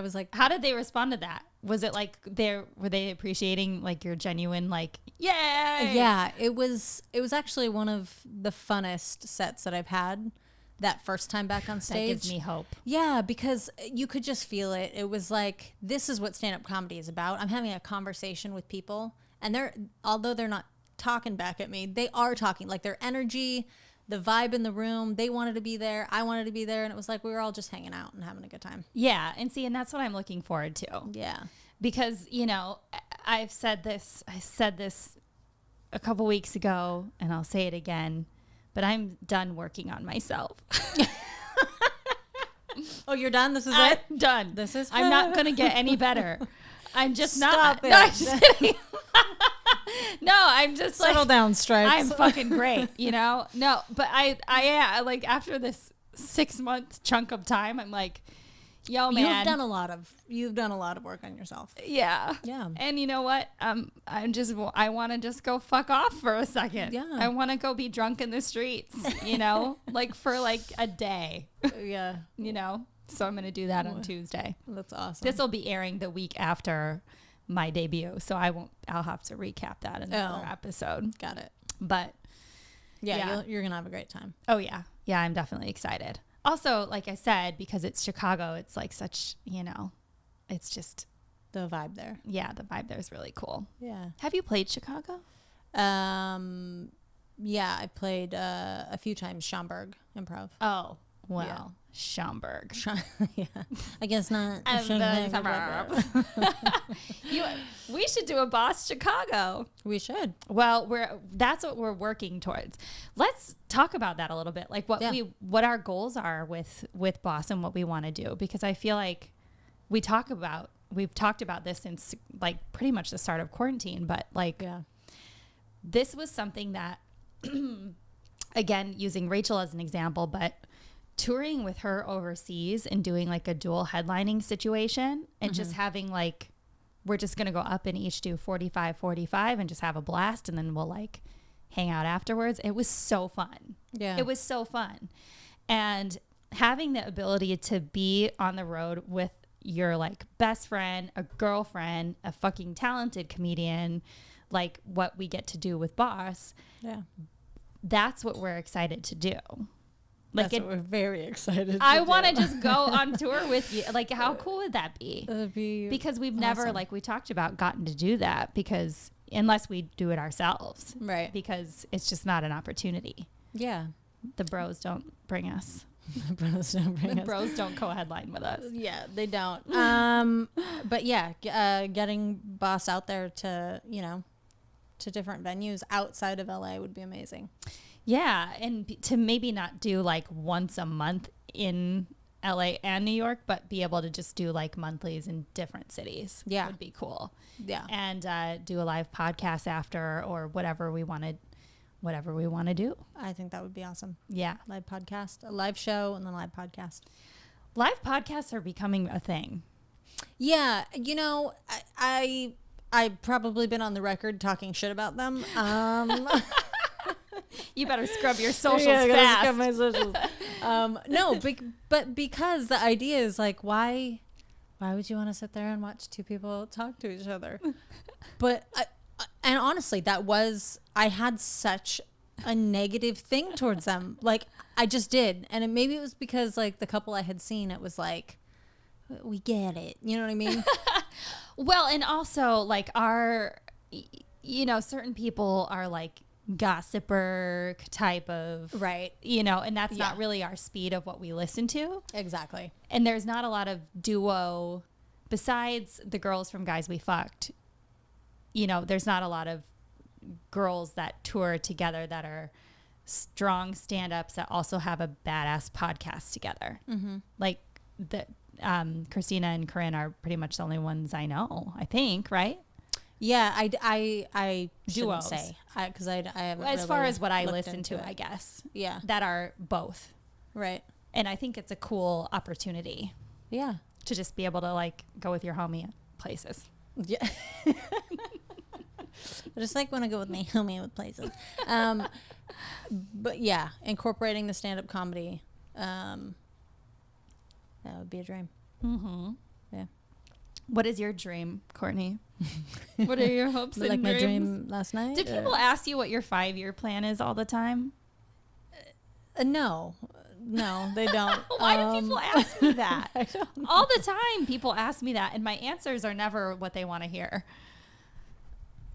was like, how did they respond to that? Was it like were they appreciating like your genuine like, yay? Yeah, it was actually one of the funnest sets that I've had that first time back on stage. That gives me hope. Yeah, because you could just feel it. It was like, this is what stand-up comedy is about. I'm having a conversation with people, and although they're not talking back at me, they are talking. Like their energy, the vibe in the room, they wanted to be there, I wanted to be there, and it was like we were all just hanging out and having a good time. Yeah, and that's what I'm looking forward to. Yeah. Because, you know, I said this a couple weeks ago, and I'll say it again, but I'm done working on myself. Oh, you're done? This is I'm it? Done. This is I'm not going to get any better. I'm just Stop not. it. No, I'm just kidding. No, I'm just Settle down, Stripes. I'm fucking great, you know? No, but I like after this 6-month chunk of time, I'm like, yo, man. You've done a lot of work on yourself. Yeah. Yeah. And you know what? I want to just go fuck off for a second. Yeah. I want to go be drunk in the streets, you know, like for like a day, Yeah. you know? So I'm going to do that on Tuesday. That's awesome. This will be airing the week after my debut. So I'll have to recap that in another episode. Got it. But yeah. You're going to have a great time. oh yeah. Yeah. I'm definitely excited. Also, like I said, because it's Chicago, it's like such, you know, it's just The vibe there. yeah, the vibe there is really cool. Yeah. Have you played Chicago? Yeah, I played a few times Schaumburg Improv. Oh, well, Schaumburg. Yeah, I guess not. We should do a Boss Chicago. We should. Well, that's what we're working towards. Let's talk about that a little bit, like what our goals are with Boss and what we want to do, because I feel like we've talked about this since like pretty much the start of quarantine, but like this was something that again, using Rachel as an example, but touring with her overseas and doing like a dual headlining situation and just having like, we're just going to go up and each do 45 and just have a blast. And then we'll like hang out afterwards. It was so fun. Yeah. It was so fun. And having the ability to be on the road with your like best friend, a girlfriend, a fucking talented comedian, like what we get to do with Boss. Yeah. That's what we're excited to do. Like That's what we're very excited I want to just go on tour with you. Like, how cool would that be? It would be because we've awesome. never, like we talked about, gotten to do that because unless we do it ourselves. Right. Because it's just not an opportunity. Yeah. The bros don't bring us. The bros don't bring The us. bros don't co-headline with us. Yeah, they don't. But yeah, getting Boss out there to, you know, to different venues outside of LA would be amazing. Yeah, and to maybe not do like once a month in LA and New York, but be able to just do like monthlies in different cities. Yeah. Would be cool. Yeah. And do a live podcast after or whatever we want to do. I think that would be awesome. Yeah. Live podcast, a live show, and then live podcast. Live podcasts are becoming a thing. Yeah, you know, I've probably been on the record talking shit about them. You better scrub your socials I gotta fast. scrub my socials. No, but because the idea is like, why would you want to sit there and watch two people talk to each other? But and honestly, I had such a negative thing towards them. Like, I just did. And maybe it was because, like, the couple I had seen, it was like, we get it. You know what I mean? Well, and also, like, certain people are, like, gossiper type of, right, and that's not really our speed of what we listen to. Exactly. And there's not a lot of duo besides the girls from Guys We Fucked. There's not a lot of girls that tour together that are strong stand-ups that also have a badass podcast together. Mm-hmm. Like Christina and Corinne are pretty much the only ones I know, I think, right? Yeah, I shouldn't Duos. say, because I haven't as really far as what I looked listen into to, it. I guess. Yeah. That are both. Right. And I think it's a cool opportunity. Yeah. To just be able to, like, go with your homie places. Yeah. I just like want to go with my homie with places. But yeah, incorporating the stand-up comedy, that would be a dream. Mm-hmm. Yeah. What is your dream, Courtney? What are your hopes and like dreams? My dream last night? Did people ask you what your 5-year plan is all the time? No, they don't. Why do people ask me that? I don't know. All the time people ask me that, and my answers are never what they want to hear.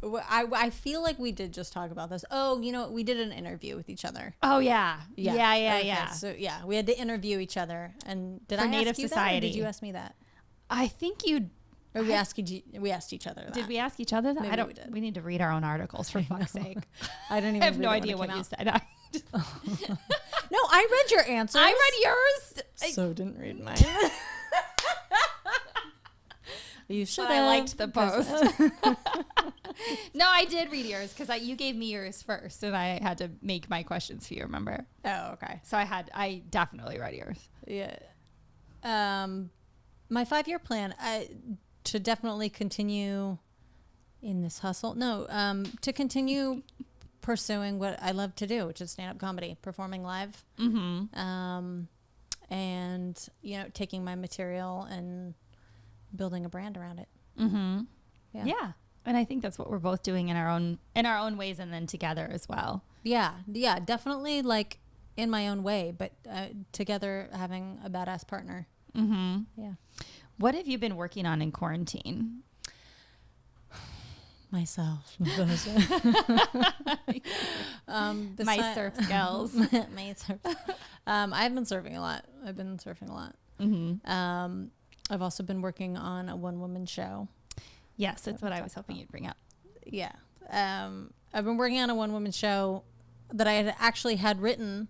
I feel like we did just talk about this. Oh, we did an interview with each other. Oh, yeah. Okay, So, yeah, we had to interview each other. And did For I Native ask you Society. that, or did you ask me that? I think you... Or we asked each other that. Did we ask each other that? Maybe we did. We need to read our own articles, for fuck's sake. I didn't even I have no read it idea when what it you came said. No, I read your answers. I read yours. So didn't read mine. You should But I liked the post. No, I did read yours because you gave me yours first, and I had to make my questions for you, remember? Oh, okay. So I definitely read yours. Yeah. My 5-year plan, to definitely continue in this hustle. No, to continue pursuing what I love to do, which is stand-up comedy, performing live. Mm-hmm. And, taking my material and building a brand around it. Mm-hmm. Yeah. And I think that's what we're both doing in our own ways, and then together as well. Yeah, definitely, like, in my own way, but together having a badass partner. Mm-hmm. Yeah. What have you been working on in quarantine? Myself. My surf skills. My surf. I've been surfing a lot. Mm-hmm. I've also been working on a one-woman show. Yes, that's what I was hoping you'd bring up. Yeah. I've been working on a one-woman show that I had actually had written.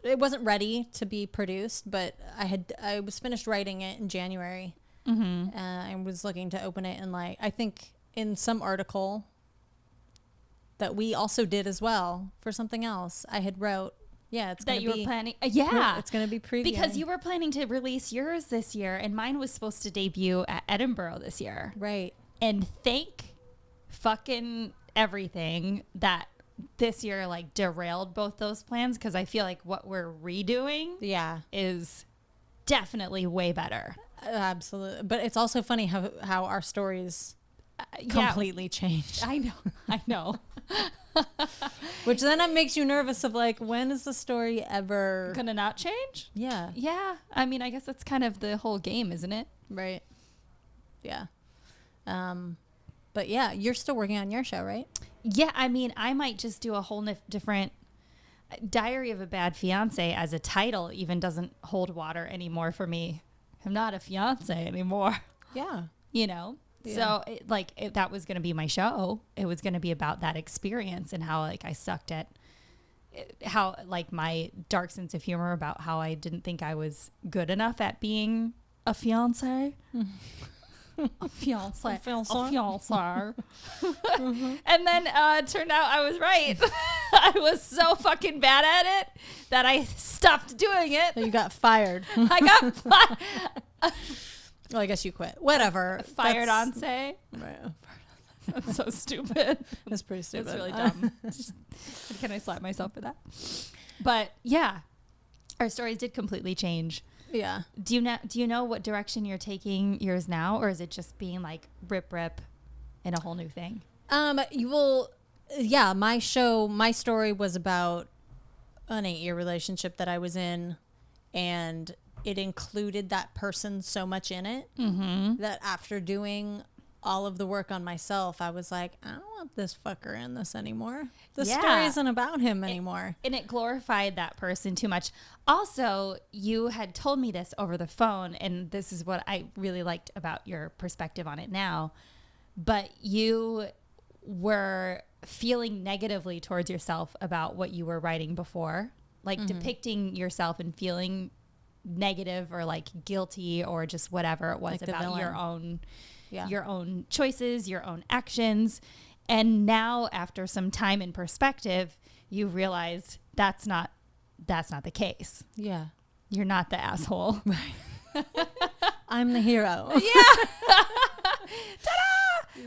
It wasn't ready to be produced, but I was finished writing it in January. Mm-hmm. And was looking to open it in, like, I think in some article that we also did as well for something else I had wrote. Yeah, it's that you were planning. Yeah, it's going to be previewing. Because you were planning to release yours this year, and mine was supposed to debut at Edinburgh this year. Right. And thank fucking everything that this year, like, derailed both those plans, because I feel like what we're redoing is definitely way better. Absolutely. But it's also funny how our stories completely changed. I know. Which then it makes you nervous of, like, when is the story ever gonna not change? Yeah. Yeah. I mean, I guess that's kind of the whole game, isn't it? Right. Yeah. But yeah, you're still working on your show, right? Yeah. I mean, I might just do a whole different Diary of a Bad Fiance as a title even doesn't hold water anymore for me. I'm not a fiance anymore. Yeah. Yeah. So that was going to be my show. It was going to be about that experience and how, like, I sucked at how, like, my dark sense of humor about how I didn't think I was good enough at being a fiance. A fiance. Mm-hmm. And then it turned out I was right. I was so fucking bad at it that I stopped doing it. So you got fired. I got fired. Well, I guess you quit. Whatever. Fired on say. Right. That's so stupid. That's pretty stupid. That's really dumb. Can I slap myself for that? But yeah, our stories did completely change. Yeah. Do you know what direction you're taking yours now, or is it just being like rip and a whole new thing? You will. Yeah, my story was about an 8-year relationship that I was in, and it included that person so much in it that after doing all of the work on myself, I was like, I don't want this fucker in this anymore. The story isn't about him anymore. And it glorified that person too much. Also, you had told me this over the phone, and this is what I really liked about your perspective on it now, but you were feeling negatively towards yourself about what you were writing before, like depicting yourself and feeling negative or like guilty or just whatever it was, like about your own choices, your own actions. And now after some time in perspective, you realized that's not the case. Yeah. You're not the asshole. Right. I'm the hero. Yeah. Ta-da!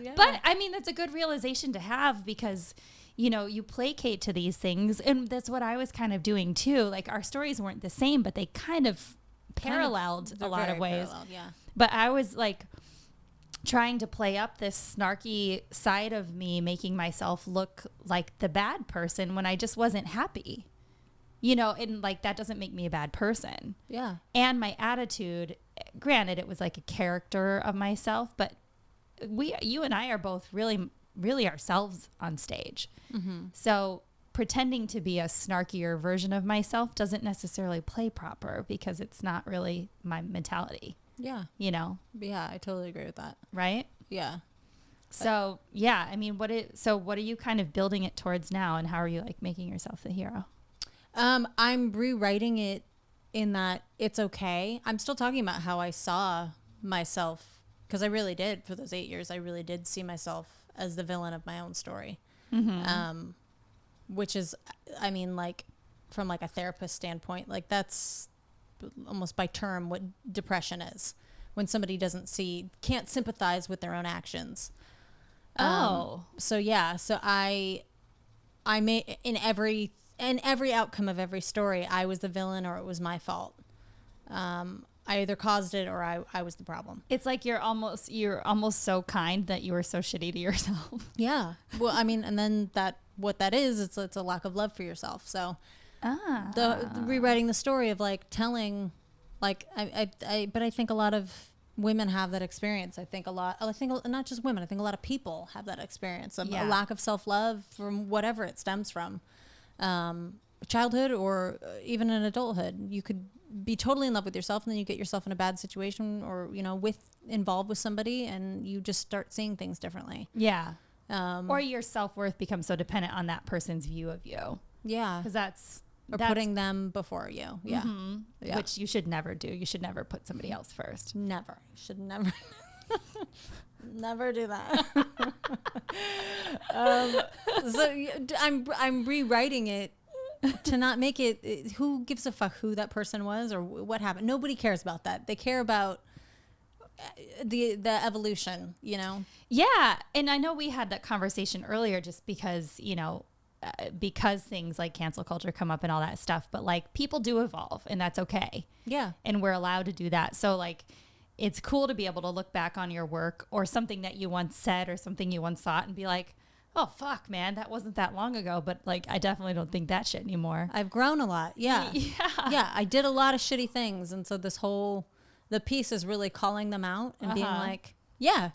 Yeah. But I mean, that's a good realization to have because, you know, you placate to these things. And that's what I was kind of doing too. Like our stories weren't the same, but they kind of paralleled a lot of ways. Yeah. But I was like trying to play up this snarky side of me, making myself look like the bad person when I just wasn't happy. You know, and like that doesn't make me a bad person. Yeah. And my attitude, granted, it was like a character of myself, but you and I are both really, really ourselves on stage. Mm-hmm. So pretending to be a snarkier version of myself doesn't necessarily play proper because it's not really my mentality. Yeah. You know? Yeah, I totally agree with that. Right? Yeah. So, yeah, I mean, what are you kind of building it towards now, and how are you like making yourself the hero? I'm rewriting it in that it's okay. I'm still talking about how I saw myself, because I really did for those 8 years. I really did see myself as the villain of my own story. Mm-hmm. Which is, I mean, like from like a therapist standpoint, like that's almost by term what depression is, when somebody can't sympathize with their own actions. So yeah, so I made in every outcome of every story, I was the villain or it was my fault. I either caused it or I was the problem. It's like you're almost so kind that you were so shitty to yourself. Yeah. Well, I mean, and then what that is, it's a lack of love for yourself. So the rewriting the story of like telling, like but I think a lot of women have that experience. I think not just women, I think a lot of people have that experience of a lack of self-love from whatever it stems from. Childhood or even in adulthood. You could be totally in love with yourself and then you get yourself in a bad situation or, you know, involved with somebody and you just start seeing things differently. Yeah. Or your self-worth becomes so dependent on that person's view of you. Yeah. Because that's putting them before you. Yeah. Mm-hmm. Yeah. Which you should never do. You should never put somebody else first. Never. You should never. Never do that. So I'm rewriting it to not make it. Who gives a fuck who that person was or what happened? Nobody cares about that. They care about the evolution. You know. Yeah, and I know we had that conversation earlier, just because because things like cancel culture come up and all that stuff. But like people do evolve, and that's okay. Yeah, and we're allowed to do that. So like, it's cool to be able to look back on your work or something that you once said or something you once thought and be like, oh, fuck, man, that wasn't that long ago. But like, I definitely don't think that shit anymore. I've grown a lot. Yeah. Yeah. I did a lot of shitty things. And so the piece is really calling them out and being like, yeah,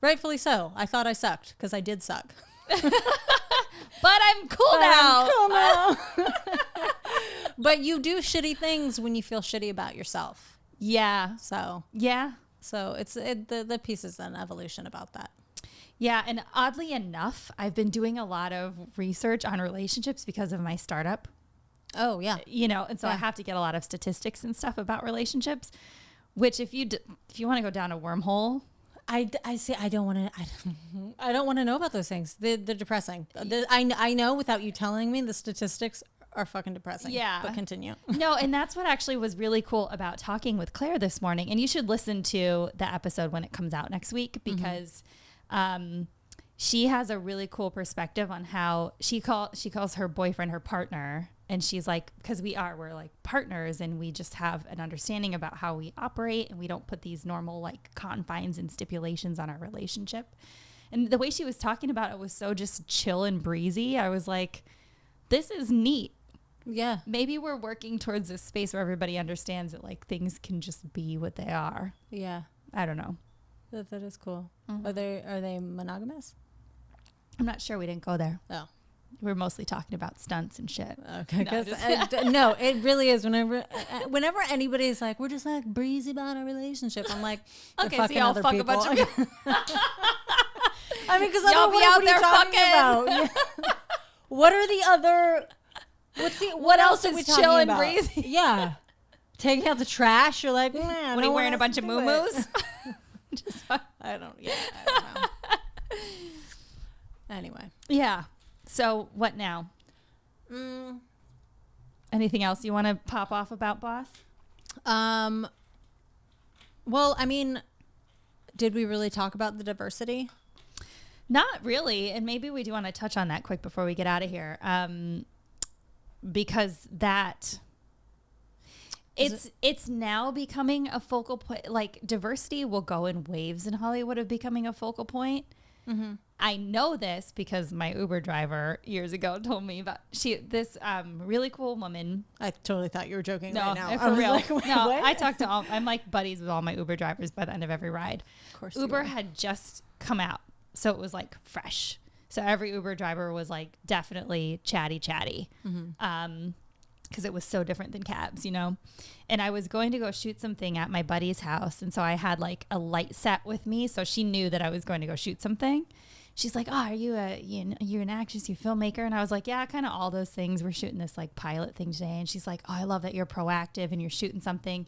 rightfully so. I thought I sucked because I did suck. But I'm cool now. But you do shitty things when you feel shitty about yourself. Yeah. So it's the piece is an evolution about that. Yeah, and oddly enough, I've been doing a lot of research on relationships because of my startup. Oh yeah, you know, and so I have to get a lot of statistics and stuff about relationships. Which, if you want to go down a wormhole, I say I don't want to know about those things. They're depressing. I know without you telling me the statistics are fucking depressing. Yeah. But continue. No, and that's what actually was really cool about talking with Claire this morning. And you should listen to the episode when it comes out next week because she has a really cool perspective on how she calls her boyfriend her partner. And she's like, because we're like partners and we just have an understanding about how we operate and we don't put these normal like confines and stipulations on our relationship. And the way she was talking about it was so just chill and breezy. I was like, this is neat. Yeah. Maybe we're working towards this space where everybody understands that like things can just be what they are. Yeah. I don't know. That is cool. Are they monogamous? I'm not sure. We didn't go there. Oh. We're mostly talking about stunts and shit. Okay. No, it really is. Whenever anybody's like, we're just like breezy about our relationship, I'm like, okay, so y'all fuck a bunch of people. I mean, because y'all be out there talking about. Yeah. What are the other? What else is chill and breezy? Yeah. Taking out the trash. You're like, man. What are you wearing? A bunch of muumuus? I don't know. Anyway. Yeah. So what now? Anything else you want to pop off about Boss? Well, I mean, did we really talk about the diversity? Not really. And maybe we do want to touch on that quick before we get out of here. Because it's now becoming a focal point. Like diversity will go in waves in Hollywood of becoming a focal point. Mm-hmm. I know this because my Uber driver years ago told me about this really cool woman. I totally thought you were joking no, right now. For real. Like, no, what? I talk to I'm like buddies with all my Uber drivers by the end of every ride. Of course. Uber had just come out, so it was like fresh. So every Uber driver was like definitely chatty. Mm-hmm. Because it was so different than cabs, you know. And I was going to go shoot something at my buddy's house, and so I had like a light set with me, so she knew that I was going to go shoot something. She's like, "Oh, are you you're an actress, you filmmaker?" And I was like, "Yeah, kind of all those things. We're shooting this like pilot thing today." And she's like, "Oh, I love that you're proactive and you're shooting something."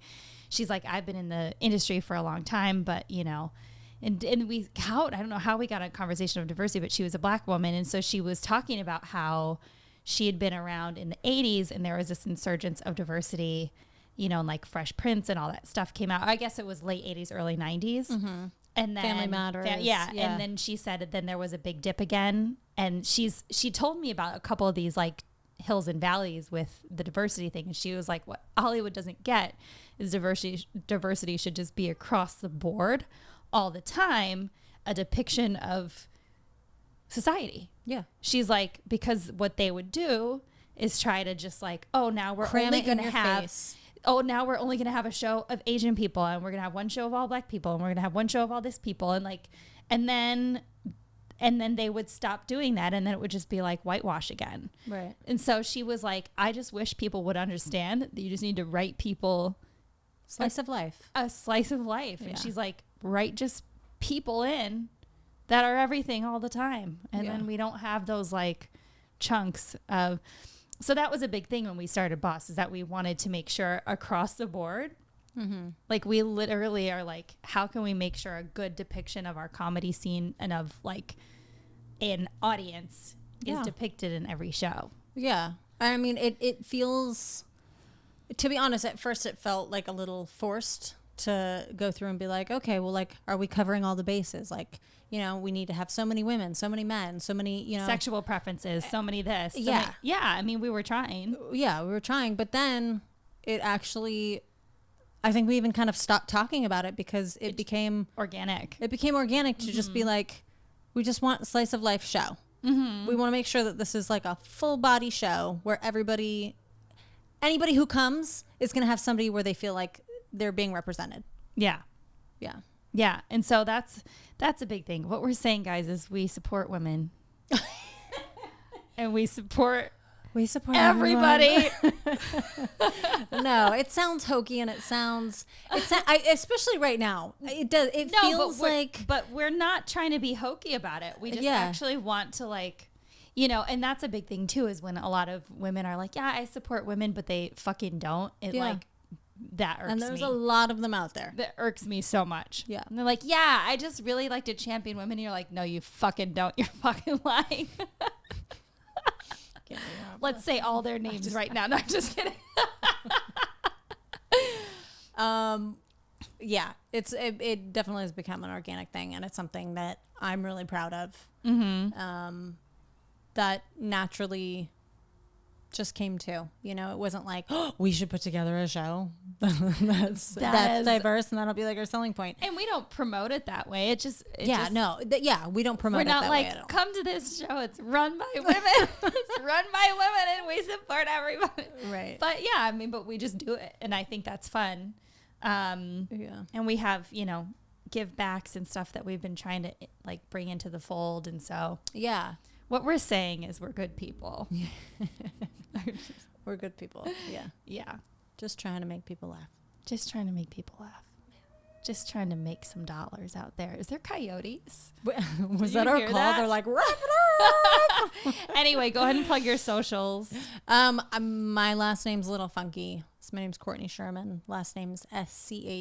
She's like, "I've been in the industry for a long time, but you know." And I don't know how we got a conversation of diversity, but she was a black woman, and so she was talking about how she had been around in the 80s and there was this insurgence of diversity, you know, and like Fresh Prince and all that stuff came out. I guess it was late 80s, early 90s. Mm-hmm. And then Family Matters. Yeah. And then she said then there was a big dip again. And she told me about a couple of these like hills and valleys with the diversity thing. And she was like, what Hollywood doesn't get is diversity should just be across the board all the time, a depiction of society. Yeah. She's like, because what they would do is try to just like, oh, now we're only going to have a show of Asian people, and we're going to have one show of all black people, and we're going to have one show of all this people. And like, and then they would stop doing that, and then it would just be like whitewash again. Right. And so she was like, I just wish people would understand that you just need to write people a slice of life. Yeah. And she's like, write just people in that are everything all the time. And then we don't have those like chunks of, so that was a big thing when we started Boss, is that we wanted to make sure across the board, like we literally are like, how can we make sure a good depiction of our comedy scene and of like an audience is depicted in every show? Yeah. I mean, it feels, to be honest, at first it felt like a little forced to go through and be like, okay, well, like, are we covering all the bases? Like, you know, we need to have so many women, so many men, so many, you know, sexual preferences, so many this. I mean, we were trying. Yeah, we were trying. But then it actually, I think we even kind of stopped talking about it because it became organic. It became organic to just be like, we just want a slice of life show. Mm-hmm. We want to make sure that this is like a full body show where anybody who comes is going to have somebody where they feel like they're being represented. Yeah. Yeah. Yeah. And so that's a big thing. What we're saying, guys, is we support women. And we support everybody. No, it sounds hokey and especially right now. It does. It feels like, but we're not trying to be hokey about it. We just actually want to like, you know, and that's a big thing too, is when a lot of women are like, yeah, I support women, but they fucking don't. That irks me. And there's a lot of them out there. That irks me so much. Yeah. And they're like, yeah, I just really like to champion women. And you're like, no, you fucking don't. You're fucking lying. Let's say all their names right now. No, I'm just kidding. Yeah, it definitely has become an organic thing, and it's something that I'm really proud of. Mm-hmm. That naturally just came to, you know, it wasn't like, oh, we should put together a show. that's diverse, and that'll be like our selling point. And we don't promote it that way. We don't promote we're it not that like, way at all. come to this show. It's run by women. It's run by women, and we support everybody. Right. But yeah, I mean, but we just do it, and I think that's fun. And we have, give backs and stuff that we've been trying to like bring into the fold, and so what we're saying is we're good people. We're good people. Yeah. Just trying to make people laugh. Just trying to make people laugh. Just trying to make some dollars out there. Is there coyotes? Was that our call? That? They're like, wrap it up. Anyway, go ahead and plug your socials. My last name's a little funky. So my name's Courtney Scheuerman. Last name's Scheuerman.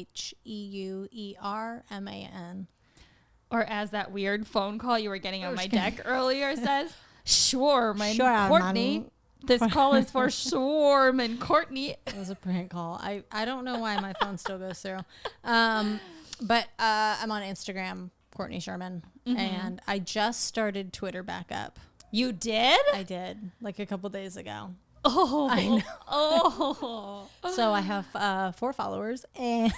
Or as that weird phone call you were getting on my deck earlier says, Scheuerman Courtney. This call is for Scheuerman Courtney. It was a prank call. I don't know why my phone still goes through. But I'm on Instagram, Courtney Scheuerman. And I just started Twitter back up. You did? I did, like a couple days ago. Oh, I know. Oh. So I have 4 followers, and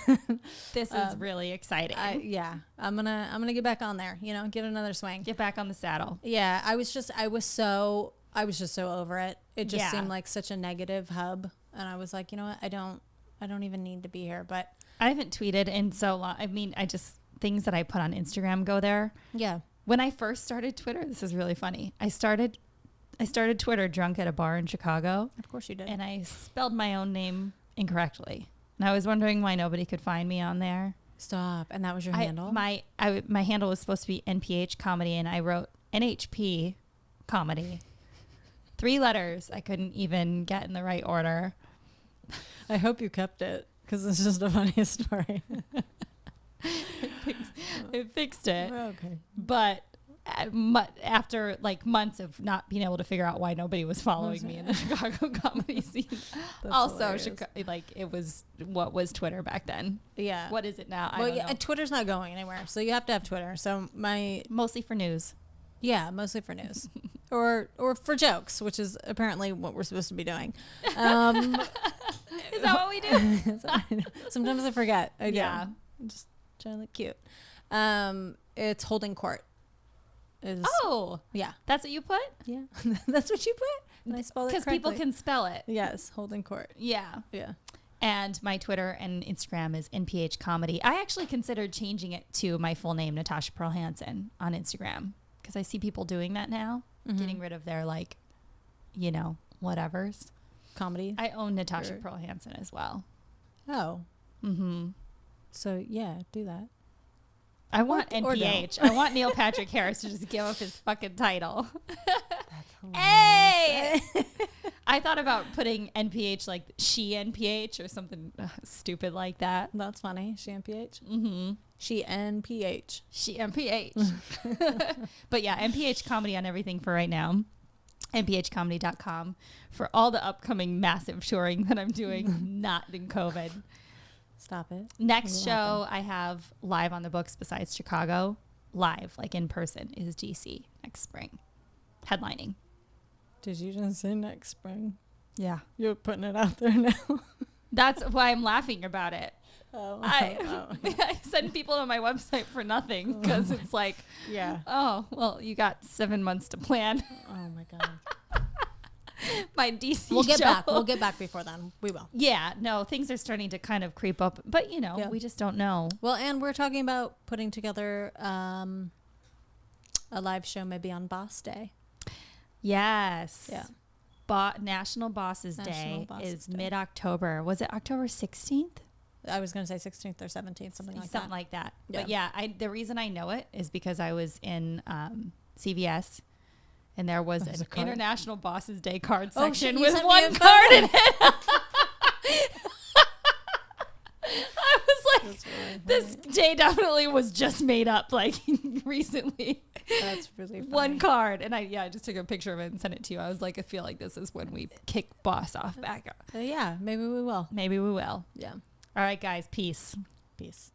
this is really exciting. I'm gonna get back on there. Get another swing. Get back on the saddle. Yeah, I was just so over it. It just seemed like such a negative hub, and I was like, you know what? I don't even need to be here. But I haven't tweeted in so long. I mean, things that I put on Instagram go there. Yeah. When I first started Twitter, this is really funny. I started Twitter drunk at a bar in Chicago. Of course you did. And I spelled my own name incorrectly. And I was wondering why nobody could find me on there. Stop. And that was your handle? My handle was supposed to be NPH Comedy, and I wrote NHP Comedy. 3 letters I couldn't even get in the right order. I hope you kept it, because it's just a funny story. I fixed it. Okay. But after like months of not being able to figure out why nobody was following me in the Chicago comedy scene. Also, it was what was Twitter back then. Yeah. What is it now? I don't know. Twitter's not going anywhere, so you have to have Twitter. So mostly for news. Yeah, mostly for news. or for jokes, which is apparently what we're supposed to be doing. Is that what we do? Sometimes I forget. I do. Yeah. I'm just trying to look cute. It's holding court. Yeah. That's what you put? Yeah. That's what you put? And I spelled it correctly. Because people can spell it. Yes. Holding court. Yeah. Yeah. And my Twitter and Instagram is NPH Comedy. I actually considered changing it to my full name, Natasha Pearl Hansen, on Instagram. Because I see people doing that now. Getting rid of their whatevers. Comedy. I own Natasha Pearl Hansen as well. Oh. So yeah, do that. I want NPH. I want Neil Patrick Harris to just give up his fucking title. That's hilarious. Hey! I thought about putting NPH like she NPH or something stupid like that. That's funny. She NPH? She NPH. She NPH. But yeah, NPH Comedy on everything for right now. NPHcomedy.com for all the upcoming massive touring that I'm doing, not in COVID. Stop it. Next show I have live on the books besides Chicago, live, like in person, is DC next spring. Headlining. Did you just say next spring? Yeah. You're putting it out there now. That's why I'm laughing about it. I send people to my website for nothing because it's like, oh, well, you got 7 months to plan. Oh, my God. My DC We'll get show. back. We'll get back before then. We will. Yeah. No, things are starting to kind of creep up. But, we just don't know. Well, and we're talking about putting together a live show maybe on Boss Day. Yes. Yeah. National Bosses Day is mid-October. Was it October 16th? I was going to say 16th or 17th, something like that. Yeah. But yeah, the reason I know it is because I was in CVS and there was an International Bosses Day card section with one card in it. I was like, really this day definitely was just made up like recently. That's really funny. One card. And I just took a picture of it and sent it to you. I was like, I feel like this is when we kick Boss off back up. Yeah, maybe we will. Maybe we will. Yeah. All right, guys. Peace. Peace.